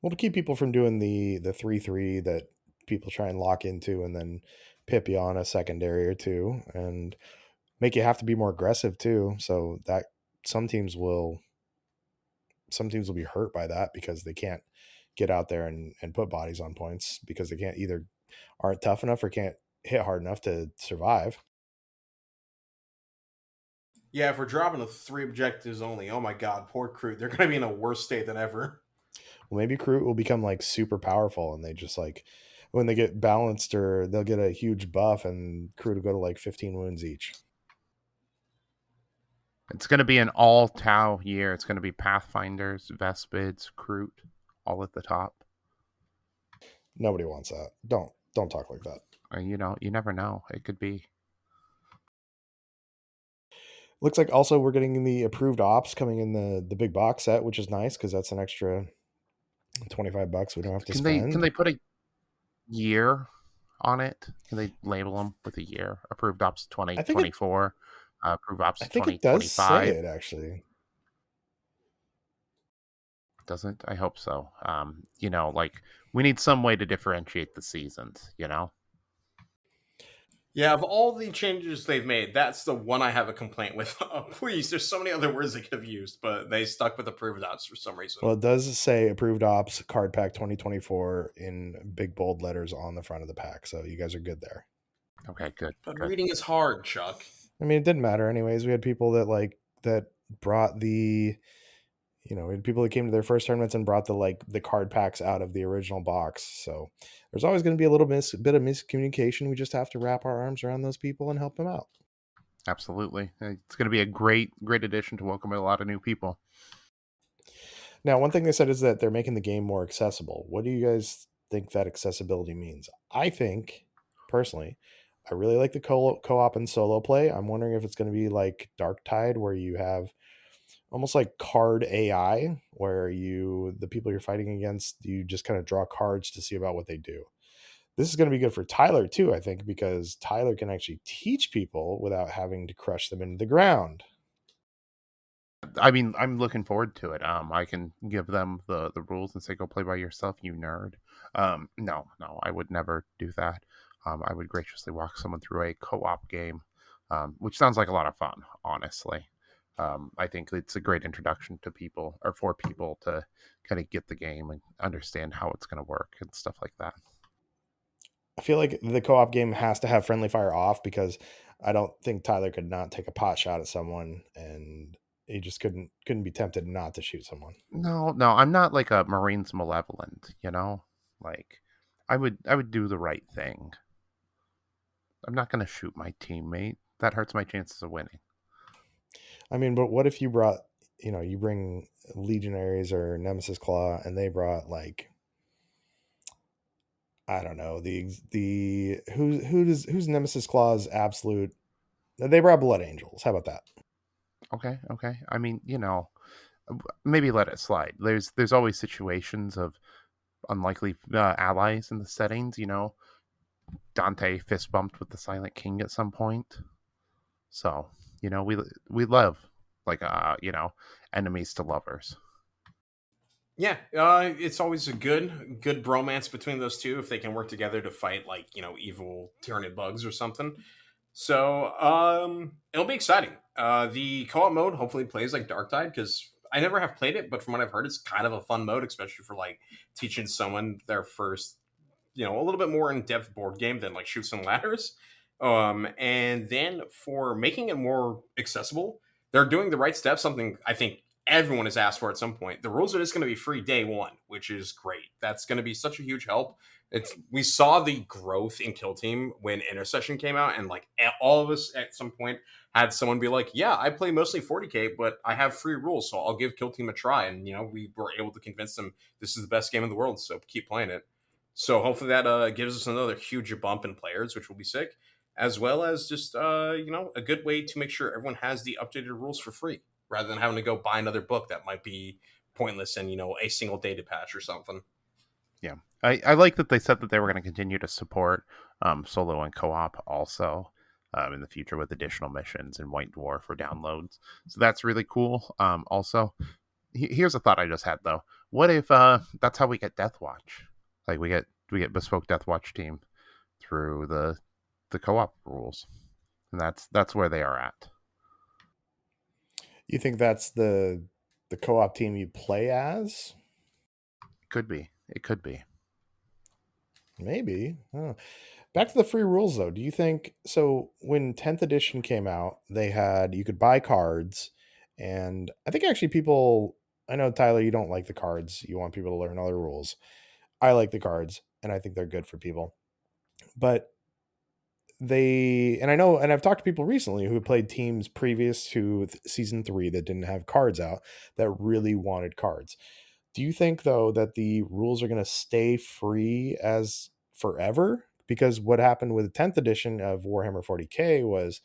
Speaker 1: Well, to keep people from doing the 3-3 that people try and lock into and then pip you on a secondary or two, and make you have to be more aggressive too, so that some teams will be hurt by that because they can't get out there and put bodies on points because they can't either aren't tough enough or can't hit hard enough to survive.
Speaker 2: Yeah, if we're dropping to 3 objectives only, oh my god, poor crew. They're going to be in a worse state than ever.
Speaker 1: Well, maybe crew will become like super powerful and they just like, when they get balanced, or they'll get a huge buff and crew to go to like 15 wounds each.
Speaker 3: It's going to be an all Tau year. It's going to be Pathfinders, Vespids, Kroot, all at the top.
Speaker 1: Nobody wants that. Don't talk like that.
Speaker 3: You never know. It could be.
Speaker 1: Looks like also we're getting the approved ops coming in the big box set, which is nice because that's an extra $25 we don't have to spend.
Speaker 3: Can they put a year on it? Can they label them with a year? Approved ops 2024, approved ops 2025. I think it does say
Speaker 1: it actually.
Speaker 3: Doesn't? I hope so. Like we need some way to differentiate the seasons.
Speaker 2: Yeah, of all the changes they've made, that's the one I have a complaint with. Please, there's so many other words they could have used, but they stuck with approved ops for some reason.
Speaker 1: Well, it does say approved ops card pack 2024 in big bold letters on the front of the pack, so you guys are good there.
Speaker 3: Okay, good.
Speaker 2: But
Speaker 3: good.
Speaker 2: reading is hard, Chuck.
Speaker 1: I mean, it didn't matter anyways. We had people that brought we had people that came to their first tournaments and brought the card packs out of the original box. So there's always going to be a little bit of miscommunication. We just have to wrap our arms around those people and help them out.
Speaker 3: Absolutely. It's going to be a great addition to welcome a lot of new people.
Speaker 1: Now, one thing they said is that they're making the game more accessible. What do you guys think that accessibility means? I think, personally, I really like the co-op and solo play. I'm wondering if it's going to be like Darktide, where you have almost like card AI, where the people you're fighting against, you just kind of draw cards to see about what they do. This is going to be good for Tyler too, I think, because Tyler can actually teach people without having to crush them into the ground.
Speaker 3: I mean, I'm looking forward to it. I can give them the rules and say, go play by yourself, you nerd. No, I would never do that. I would graciously walk someone through a co-op game, which sounds like a lot of fun, honestly. I think it's a great introduction to people, or for people to kind of get the game and understand how it's going to work and stuff like that.
Speaker 1: I feel like the co-op game has to have friendly fire off, because I don't think Tyler could not take a pot shot at someone and you just couldn't be tempted not to shoot someone.
Speaker 3: No, I'm not like a Marines malevolent, you know? Like I would do the right thing. I'm not going to shoot my teammate. That hurts my chances of winning.
Speaker 1: I mean, but what if you brought, you bring Legionaries or Nemesis Claw, and they brought like, I don't know, who's Nemesis Claw's absolute? They brought Blood Angels. How about that?
Speaker 3: Okay. I mean, maybe let it slide. There's always situations of unlikely allies in the settings. Dante fist bumped with the Silent King at some point. So, we love like enemies to lovers.
Speaker 2: Yeah, it's always a good bromance between those two if they can work together to fight like evil Tyranid bugs or something. So it'll be exciting. The co-op mode hopefully plays like Dark Tide because I never have played it, but from what I've heard, it's kind of a fun mode, especially for like teaching someone their first, a little bit more in-depth board game than like Chutes and Ladders. And then for making it more accessible, they're doing the right steps. Something I think everyone has asked for at some point. The rules are just going to be free day one, which is great. That's going to be such a huge help. We saw the growth in Kill Team when Intercession came out, and like all of us at some point had someone be like, "Yeah, I play mostly 40k, but I have free rules, so I'll give Kill Team a try." And we were able to convince them this is the best game in the world, so keep playing it. So hopefully that gives us another huge bump in players, which will be sick, as well as just a good way to make sure everyone has the updated rules for free, rather than having to go buy another book that might be pointless in a single data patch or something.
Speaker 3: Yeah, I like that they said that they were going to continue to support solo and co-op also in the future with additional missions and White Dwarf for downloads. So that's really cool. Also, here's a thought I just had though. What if that's how we get Death Watch? Like we get bespoke Death Watch team through the co-op rules, and that's where they are at.
Speaker 1: You think that's the co-op team you play as?
Speaker 3: Could be. It could be.
Speaker 1: Maybe. Back to the free rules though. Do you think so? When 10th edition came out, you could buy cards, and I think actually people. I know Tyler, you don't like the cards. You want people to learn all the rules. I like the cards, and I think they're good for people. But I know, and I've talked to people recently who played teams previous to season 3 that didn't have cards out that really wanted cards. Do you think though that the rules are going to stay free as forever? Because what happened with the 10th edition of Warhammer 40k was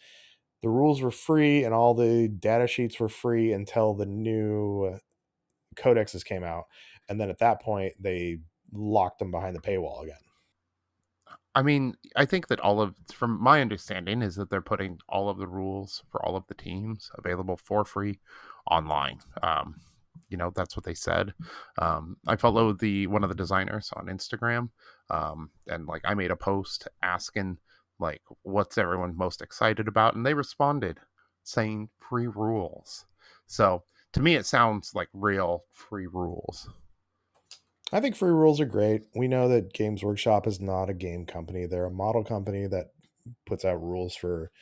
Speaker 1: the rules were free and all the data sheets were free until the new codexes came out, and then at that point they locked them behind the paywall again.
Speaker 3: I mean, I think that from my understanding, is that they're putting all of the rules for all of the teams available for free online. That's what they said. I follow one of the designers on Instagram, and like I made a post asking like what's everyone most excited about, and they responded saying free rules. So to me, it sounds like real free rules.
Speaker 1: I think free rules are great. We know that Games Workshop is not a game company. They're a model company that puts out rules for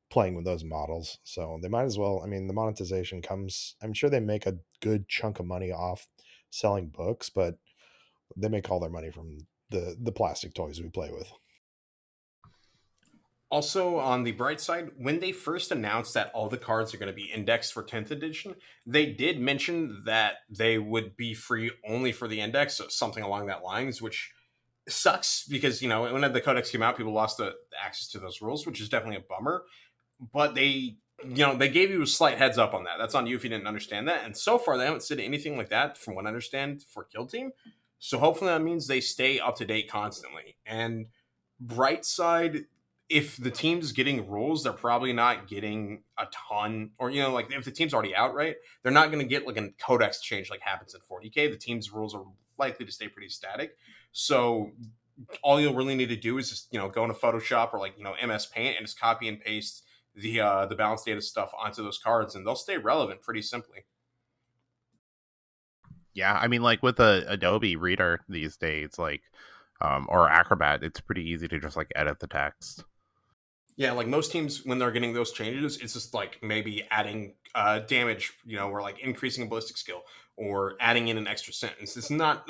Speaker 1: playing with those models. So they might as well. I mean, the monetization comes, I'm sure they make a good chunk of money off selling books, but they make all their money from the plastic toys we play with.
Speaker 2: Also, on the bright side, when they first announced that all the cards are going to be indexed for 10th edition, they did mention that they would be free only for the index, so something along that lines, which sucks because, when the codex came out, people lost the access to those rules, which is definitely a bummer. But they gave you a slight heads up on that. That's on you if you didn't understand that. And so far, they haven't said anything like that, from what I understand, for Kill Team. So hopefully that means they stay up to date constantly. And bright side, if the team's getting rules, they're probably not getting a ton, or like if the team's already out, right, they're not going to get like a codex change like happens in 40k. The team's rules are likely to stay pretty static. So all you'll really need to do is just go into Photoshop or like MS Paint and just copy and paste the balance data stuff onto those cards, and they'll stay relevant pretty simply.
Speaker 3: Yeah, I mean, like with the Adobe Reader these days, like or Acrobat, it's pretty easy to just like edit the text.
Speaker 2: Yeah, like most teams, when they're getting those changes, it's just like maybe adding damage, or like increasing a ballistic skill or adding in an extra sentence. It's not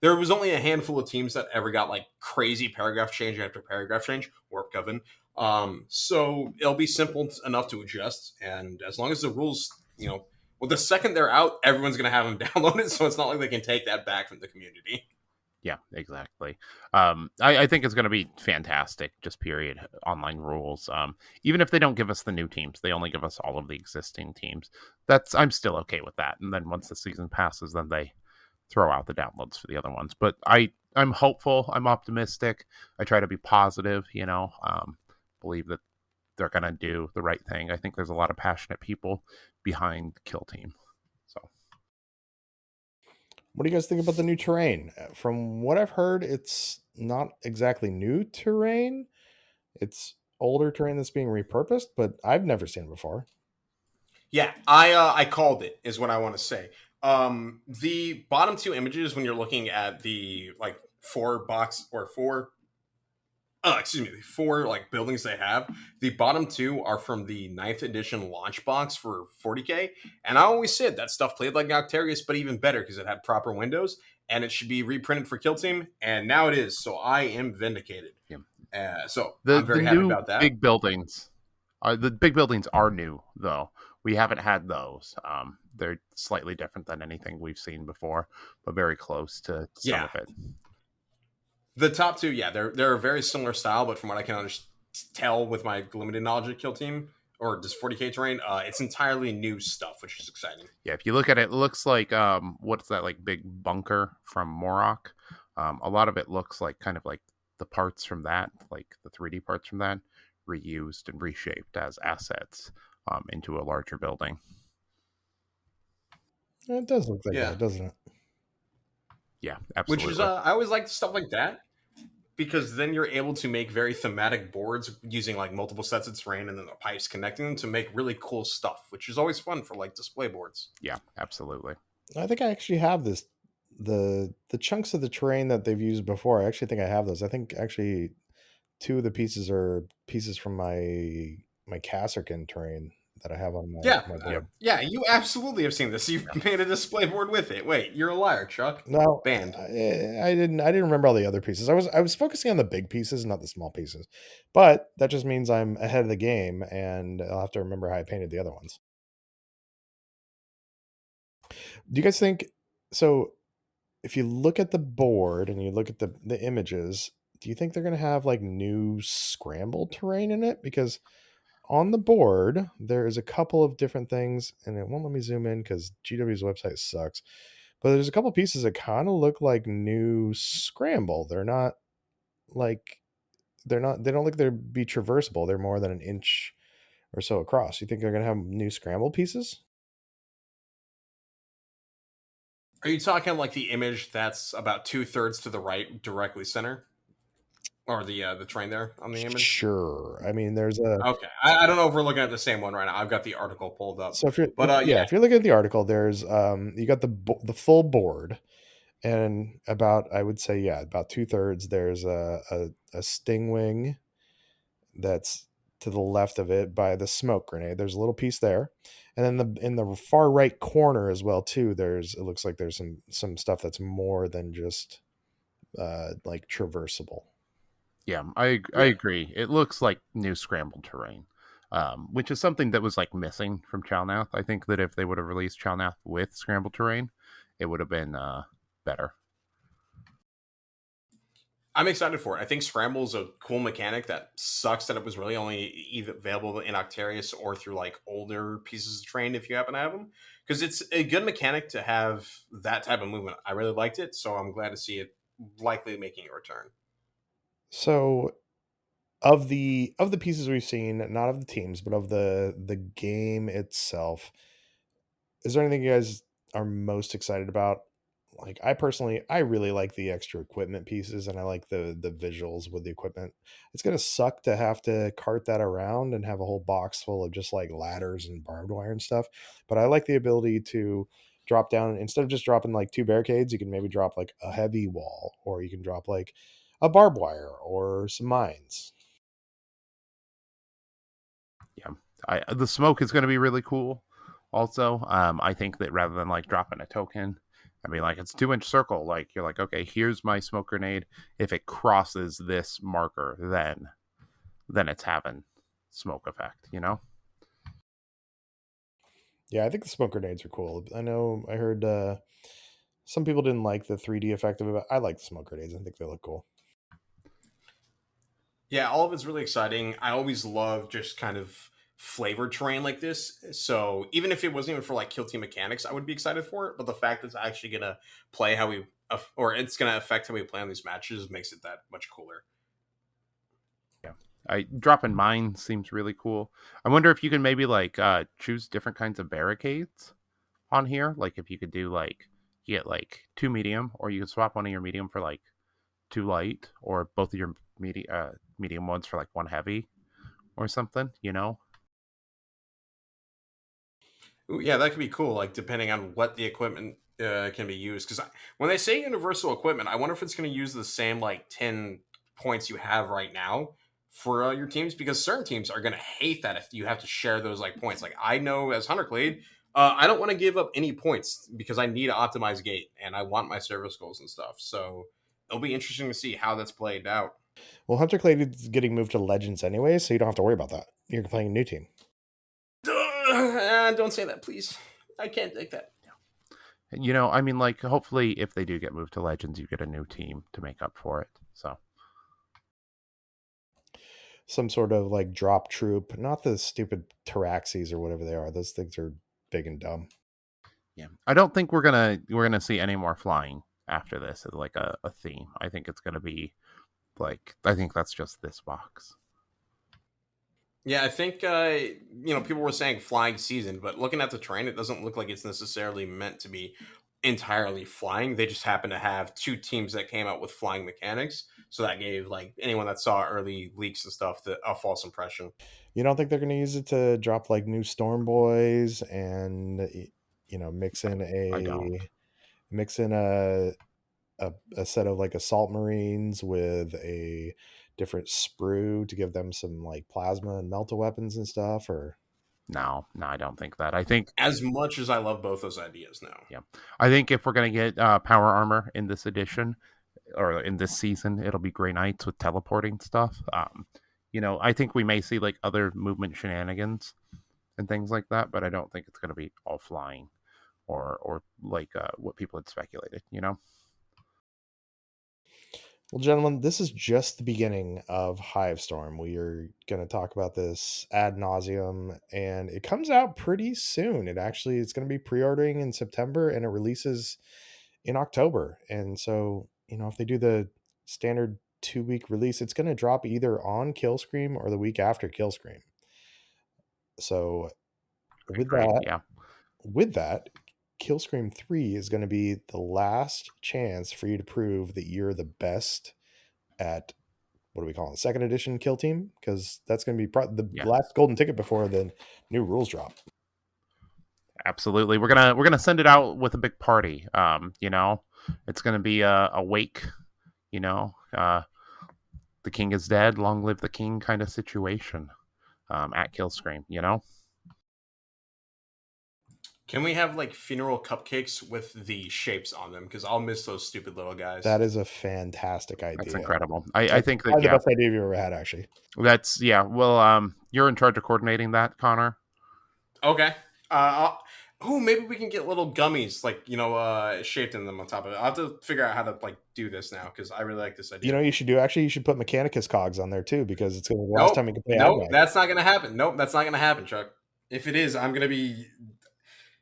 Speaker 2: there was only a handful of teams that ever got like crazy paragraph change after paragraph change. Warp Coven. So it'll be simple enough to adjust, and as long as the rules, well, the second they're out, everyone's gonna have them downloaded, so it's not like they can take that back from the community.
Speaker 3: Yeah, exactly. I think it's going to be fantastic, just period, online rules. Even if they don't give us the new teams, they only give us all of the existing teams. I'm still okay with that. And then once the season passes, then they throw out the downloads for the other ones. But I'm hopeful. I'm optimistic. I try to be positive, believe that they're going to do the right thing. I think there's a lot of passionate people behind Kill Team. So.
Speaker 1: What do you guys think about the new terrain? From what I've heard, it's not exactly new terrain. It's older terrain that's being repurposed, but I've never seen it before.
Speaker 2: Yeah, I called it, is what I want to say. The bottom two images, when you're looking at the like four like buildings they have, the bottom two are from the 9th edition launch box for 40k, and I always said that stuff played like Noctarius, but even better because it had proper windows, and it should be reprinted for Kill Team, and now it is. So I am vindicated.
Speaker 3: Yeah.
Speaker 2: So I'm very happy about that.
Speaker 3: Big buildings, the big buildings are new though. We haven't had those. They're slightly different than anything we've seen before, but very close to some of it.
Speaker 2: The top two, yeah, they're a very similar style, but from what I can tell with my limited knowledge of Kill Team or just 40k terrain, it's entirely new stuff, which is exciting.
Speaker 3: Yeah, if you look at it, it looks like what's that, like big bunker from Morok? A lot of it looks like kind of like the parts from that, like the 3D parts from that, reused and reshaped as assets into a larger building.
Speaker 1: It does look like that, doesn't it?
Speaker 3: Yeah, absolutely.
Speaker 2: Which is I always like stuff like that, because then you're able to make very thematic boards using like multiple sets of terrain and then the pipes connecting them to make really cool stuff, which is always fun for like display boards.
Speaker 3: Yeah, absolutely.
Speaker 1: I think I actually have the chunks of the terrain that they've used before. I actually think I have those. I think actually two of the pieces are pieces from my Kasserkin terrain that I have on my board.
Speaker 2: Yeah, you absolutely have seen this. You've made a display board with it. Wait, you're a liar, Chuck.
Speaker 1: No,
Speaker 2: banned.
Speaker 1: I didn't remember all the other pieces. I was focusing on the big pieces, not the small pieces. But that just means I'm ahead of the game, and I'll have to remember how I painted the other ones. Do you guys think so? If you look at the board and you look at the images, do you think they're going to have like new scramble terrain in it? Because on the board there is a couple of different things, and it won't let me zoom in because GW's website sucks. But there's a couple pieces that kind of look like new scramble. They're not like they don't look they're be traversable. They're more than an inch or so across. You think they're going to have new scramble pieces?
Speaker 2: Are you talking like the image that's about 2/3 to the right, directly center, or the terrain there on the image?
Speaker 1: Sure. I mean, there's a
Speaker 2: okay. I don't know if we're looking at the same one right now. I've got the article pulled up.
Speaker 1: So if you're
Speaker 2: but
Speaker 1: if you're looking at the article, there's you got the full board, and about I would say about 2/3 there's a stingwing that's to the left of it by the smoke grenade. There's a little piece there, and then in the far right corner as well too. It looks like there's some stuff that's more than just like traversable.
Speaker 3: Yeah, I agree. It looks like new scrambled terrain, which is something that was like missing from Chalnath. I think that if they would have released Chalnath with scrambled terrain, it would have been better.
Speaker 2: I'm excited for it. I think Scramble is a cool mechanic that sucks that it was really only either available in Octarius or through like older pieces of terrain if you happen to have them. Because it's a good mechanic to have that type of movement. I really liked it, so I'm glad to see it likely making a return.
Speaker 1: So of the pieces we've seen, not of the teams, but of the game itself, is there anything you guys are most excited about? Like I really like the extra equipment pieces, and I like the visuals with the equipment. It's gonna suck to have to cart that around and have a whole box full of just like ladders and barbed wire and stuff. But I like the ability to drop down, instead of just dropping like 2 barricades, you can maybe drop like a heavy wall, or you can drop like a barbed wire or some mines.
Speaker 3: Yeah, the smoke is going to be really cool. Also, I think that rather than like dropping a token, I mean, like it's 2-inch circle. Like you're like, okay, here's my smoke grenade. If it crosses this marker, then it's having smoke effect.
Speaker 1: Yeah, I think the smoke grenades are cool. I know I heard some people didn't like the 3D effect of it. I like the smoke grenades. I think they look cool.
Speaker 2: Yeah, all of it's really exciting. I always love just kind of flavored terrain like this. So even if it wasn't even for like kill team mechanics, I would be excited for it. But the fact that it's actually gonna play how we, or it's gonna affect how we play on these matches, makes it that much cooler.
Speaker 3: Yeah, dropping mine seems really cool. I wonder if you can maybe like choose different kinds of barricades on here. Like if you could do like you get like 2 medium, or you could swap one of your medium for like 2 light, or both of your medium ones for like 1 heavy or something.
Speaker 2: Ooh, yeah, that could be cool. Like depending on what the equipment can be used, because when they say universal equipment, I wonder if it's going to use the same like 10 points you have right now for your teams, because certain teams are going to hate that if you have to share those like points. Like I know as HunterClade, I don't want to give up any points because I need to optimize gate and I want my service goals and stuff. So it'll be interesting to see how that's played out.
Speaker 1: Well, HunterClade is getting moved to Legends anyway, so you don't have to worry about that. You're playing a new team.
Speaker 2: Don't say that, please. I can't take that.
Speaker 3: I mean, like, hopefully, if they do get moved to Legends, you get a new team to make up for it. So,
Speaker 1: some sort of like drop troop, not the stupid Taraxis or whatever they are. Those things are big and dumb.
Speaker 3: yeah, I don't think we're gonna see any more flying after this as like a theme. I think it's gonna be like, I think that's just this box.
Speaker 2: Yeah, I think people were saying flying season, but looking at the terrain, it doesn't look like it's necessarily meant to be entirely flying. They just happen to have 2 teams that came out with flying mechanics, so that gave like anyone that saw early leaks and stuff a false impression.
Speaker 1: You don't think they're going to use it to drop like new Storm Boys and mix in
Speaker 3: I don't.
Speaker 1: a set of like assault marines with a different sprue to give them some like plasma and melta weapons and stuff? Or
Speaker 3: No, I don't think that. I think,
Speaker 2: As much as I love both those ideas now.
Speaker 3: yeah, I think if we're gonna get power armor in this edition or in this season, it'll be Grey Knights with teleporting stuff. I think we may see like other movement shenanigans and things like that, but I don't think it's gonna be all flying or like what people had speculated.
Speaker 1: Well, gentlemen, this is just the beginning of Hivestorm. We are going to talk about this ad nauseum, and it comes out pretty soon. It's going to be pre-ordering in September, and it releases in October. And so, if they do the standard 2-week release, it's going to drop either on Killscream or the week after Killscream. So, with that, Killscream 3 is going to be the last chance for you to prove that you're the best at, what do we call it, second edition Kill Team, because that's going to be the last golden ticket before the new rules drop.
Speaker 3: Absolutely, we're gonna send it out with a big party. It's gonna be a wake. The king is dead, long live the king kind of situation at Killscream.
Speaker 2: Can we have like funeral cupcakes with the shapes on them? Because I'll miss those stupid little guys.
Speaker 1: That is a fantastic idea.
Speaker 3: That's incredible. I think that
Speaker 1: the best idea you've ever had, actually.
Speaker 3: That's Well, you're in charge of coordinating that, Connor.
Speaker 2: Okay. Maybe we can get little gummies like shaped in them on top of it. I'll have to figure out how to like do this now because I really like this idea.
Speaker 1: You should do, actually, you should put Mechanicus cogs on there too, because it's going to be the last time you can play.
Speaker 2: Nope, that's not going to happen. Nope, that's not going to happen, Chuck. If it is,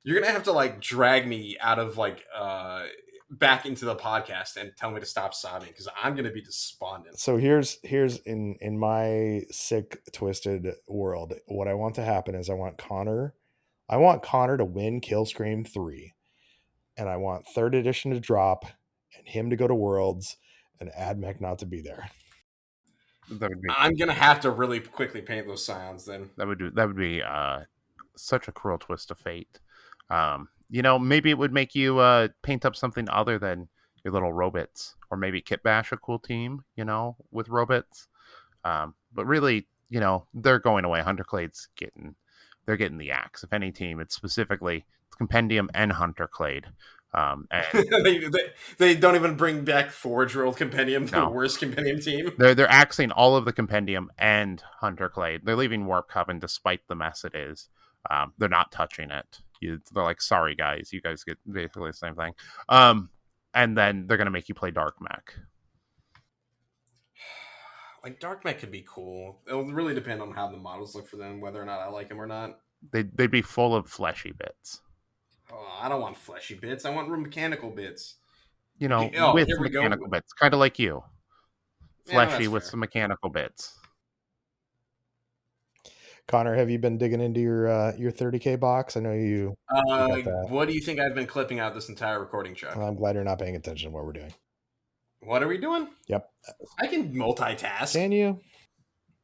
Speaker 2: you're gonna have to like drag me out of like back into the podcast and tell me to stop sobbing because I'm gonna be despondent.
Speaker 1: So here's in my sick, twisted world, what I want to happen is I want Connor to win Killscream 3, and I want 3rd edition to drop and him to go to Worlds and AdMech not to be there.
Speaker 2: I'm gonna have to really quickly paint those scions then.
Speaker 3: That would be such a cruel twist of fate. Maybe it would make you paint up something other than your little robots, or maybe Kit Bash a cool team, with robots. But really, they're going away. Hunterclade's they're getting the axe. If any team, it's specifically Compendium and Hunterclade. And
Speaker 2: they don't even bring back Forge World Compendium, the
Speaker 3: No.
Speaker 2: worst Compendium team.
Speaker 3: They're axing all of the Compendium and Hunterclade. They're leaving Warp Coven despite the mess it is. They're not touching it. They're like, sorry guys, you guys get basically the same thing. And then they're gonna make you play Dark Mech.
Speaker 2: Like, Dark Mech could be cool. It'll really depend on how the models look for them, whether or not I like them or not.
Speaker 3: They'd be full of fleshy bits.
Speaker 2: Oh, I don't want fleshy bits. I want mechanical bits.
Speaker 3: With mechanical bits. Kind of like you. Fleshy with some mechanical bits.
Speaker 1: Connor, have you been digging into your 30K box? I know you.
Speaker 2: What do you think I've been clipping out this entire recording, Chuck?
Speaker 1: I'm glad you're not paying attention to what we're doing.
Speaker 2: What are we doing?
Speaker 1: Yep.
Speaker 2: I can multitask.
Speaker 1: Can you?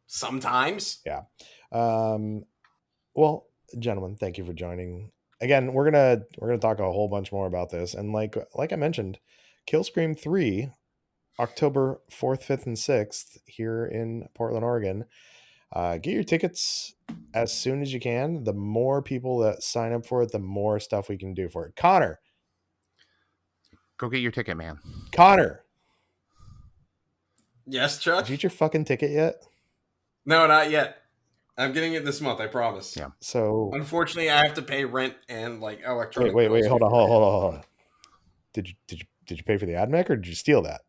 Speaker 2: Sometimes.
Speaker 1: Yeah. Well, gentlemen, thank you for joining. Again, we're gonna talk a whole bunch more about this, and like I mentioned, Killscream 3, October 4th, 5th, and 6th here in Portland, Oregon. Get your tickets as soon as you can. The more people that sign up for it, the more stuff we can do for it. Connor,
Speaker 3: go get your ticket, man.
Speaker 1: Connor.
Speaker 2: Yes, Chuck?
Speaker 1: Did you get your fucking ticket yet?
Speaker 2: No, not yet. I'm getting it this month, I promise.
Speaker 3: Yeah.
Speaker 1: So
Speaker 2: unfortunately, I have to pay rent and like electronic.
Speaker 1: Wait, hold on. Did you pay for the AdMech or did you steal that?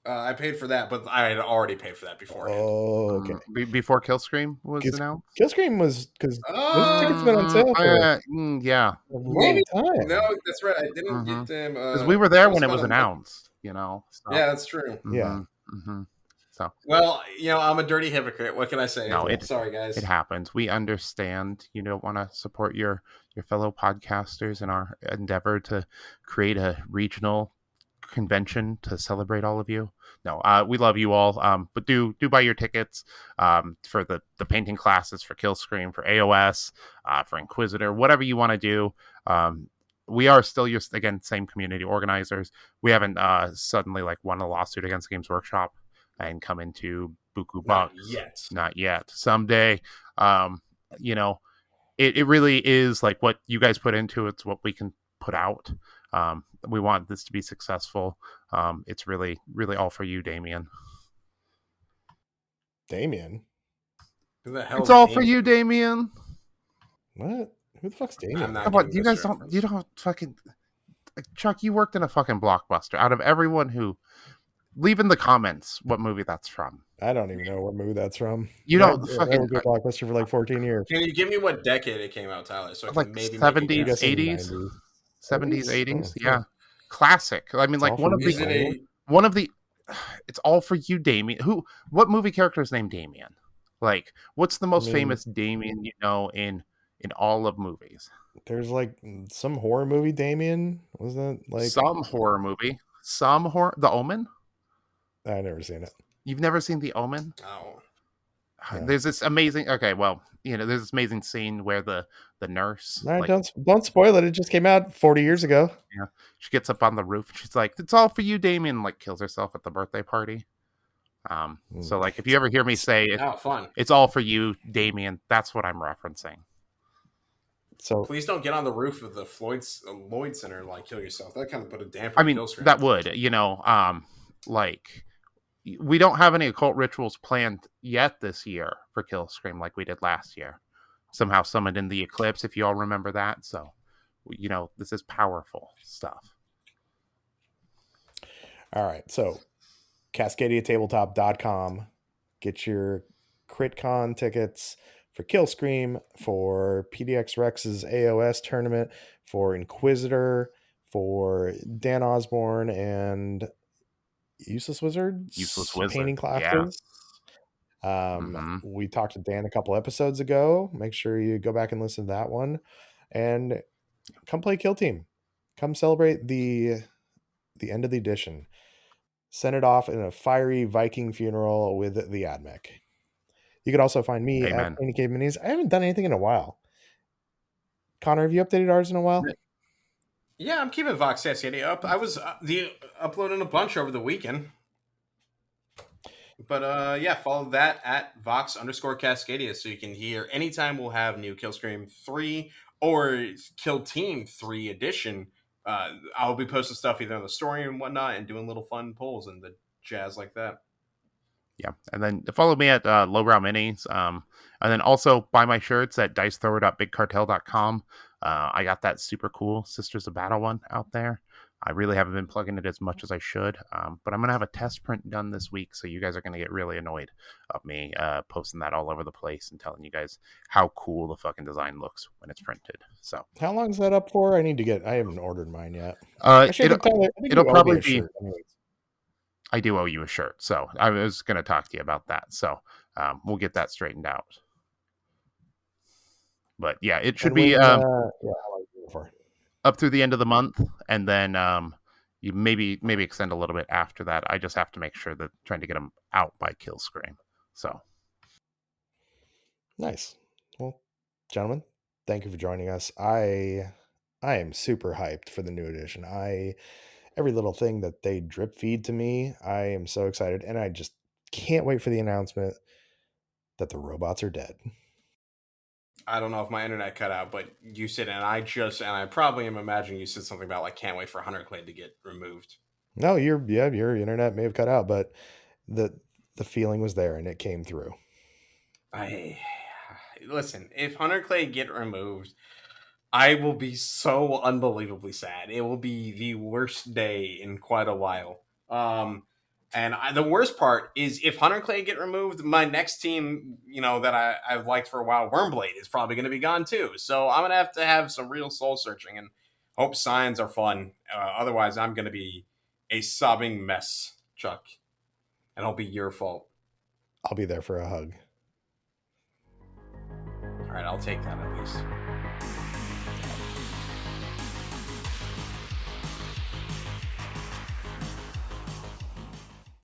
Speaker 2: I paid for that, but I had already paid for that before.
Speaker 1: Oh, okay.
Speaker 3: Before Killscream was announced?
Speaker 1: Killscream was because those tickets have been on sale for
Speaker 3: yeah.
Speaker 1: a long time.
Speaker 2: No, that's right. I didn't get them.
Speaker 3: Because we were there when it was announced, So.
Speaker 2: Yeah, that's true.
Speaker 1: Yeah.
Speaker 3: So.
Speaker 2: Well, I'm a dirty hypocrite. What can I say?
Speaker 3: No,
Speaker 2: sorry, guys.
Speaker 3: It happens. We understand you don't want to support your fellow podcasters in our endeavor to create a regional convention to celebrate all of you. No, we love you all. But do buy your tickets for the painting classes, for Killscream, for AOS, for Inquisitor, whatever you want to do. We are still same community organizers. We haven't suddenly won a lawsuit against Games Workshop and come into buku bucks. Not yet. Someday. It really is like what you guys put into it's what we can put out. We want this to be successful. It's really, really all for you, Damien.
Speaker 1: Damien?
Speaker 2: Who the hell?
Speaker 3: It's all for you, Damien.
Speaker 1: What? Who the fuck's Damien?
Speaker 3: Come on, you guys don't. You don't fucking. Chuck, you worked in a fucking Blockbuster. Out of everyone who, leave in the comments what movie that's from.
Speaker 1: I don't even know what movie that's from.
Speaker 3: You don't fucking
Speaker 1: Blockbuster for 14 years.
Speaker 2: Can you give me what decade it came out, Tyler? So I can maybe
Speaker 3: 70s, 80s, 70s, 80s. Yeah, classic. I mean, it's one of the. It's all for you, Damien. What movie character is named Damien? What's the most famous Damien in all of movies?
Speaker 1: There's some horror movie Damien. Was that
Speaker 3: some horror movie? Some horror. The Omen.
Speaker 1: I've never seen it.
Speaker 3: You've never seen The Omen?
Speaker 2: Oh.
Speaker 1: Yeah.
Speaker 3: There's this amazing. Okay, well, there's this amazing scene where the nurse.
Speaker 1: All right, don't spoil it. It just came out 40 years ago.
Speaker 3: Yeah, she gets up on the roof and she's like, "It's all for you, Damien." Kills herself at the birthday party. So if you ever hear me say
Speaker 2: fun.
Speaker 3: It's all for you, Damien, that's what I'm referencing.
Speaker 2: So please don't get on the roof of the Lloyd Center and kill yourself. That kind of put a damper.
Speaker 3: I mean, that would, we don't have any occult rituals planned yet this year for Killscream like we did last year. Somehow summoned in the eclipse, if you all remember that. So, this is powerful stuff.
Speaker 1: All right. So, CascadiaTabletop.com. Get your CRITCon tickets for Killscream, for PDX Rex's AOS tournament, for Inquisitor, for Dan Osborne and Useless Wizard painting classes. Yeah. We talked to Dan a couple episodes ago. Make sure you go back and listen to that one, and come play Kill Team. Come celebrate the end of the edition. Send it off in a fiery Viking funeral with the AdMech. You can also find me at Painting Cave Minis. I haven't done anything in a while. Connor, have you updated ours in a while?
Speaker 2: Yeah, I'm keeping Vox City up. I was uploading a bunch over the weekend. But yeah, follow that at Vox_Cascadia so you can hear anytime we'll have new Killscream 3 or Kill Team 3 edition. I'll be posting stuff either on the story and whatnot and doing little fun polls and the jazz like that.
Speaker 3: Yeah, and then follow me at Lowbrow Minis. And then also buy my shirts at dicethrower.bigcartel.com. I got that super cool Sisters of Battle one out there. I really haven't been plugging it as much as I should, but I'm going to have a test print done this week, so you guys are going to get really annoyed of me posting that all over the place and telling you guys how cool the fucking design looks when it's printed. So
Speaker 1: how long is that up for? I haven't ordered mine yet.
Speaker 3: Actually, it'll probably be...
Speaker 1: Shirt anyways.
Speaker 3: I do owe you a shirt, so I was going to talk to you about that. So we'll get that straightened out. But yeah, it should be up through the end of the month, and then you maybe extend a little bit after that. I just have to make sure that trying to get them out by Killscream. So
Speaker 1: nice. Well, gentlemen, thank you for joining us. I am super hyped for the new edition. Every little thing that they drip feed to me, I am so excited, and I just can't wait for the announcement that the robots are dead.
Speaker 2: I don't know if my internet cut out, but you said, and I probably am imagining you said something about like can't wait for HunterClade to get removed.
Speaker 1: No, your internet may have cut out, but the feeling was there and it came through.
Speaker 2: Listen, if HunterClade get removed, I will be so unbelievably sad. It will be the worst day in quite a while. The worst part is if HunterClade get removed, my next team, that I've liked for a while, Wormblade, is probably going to be gone too. So I'm going to have some real soul searching and hope signs are fun. Otherwise, I'm going to be a sobbing mess, Chuck. And it'll be your fault.
Speaker 1: I'll be there for a hug.
Speaker 2: All right, I'll take that at least.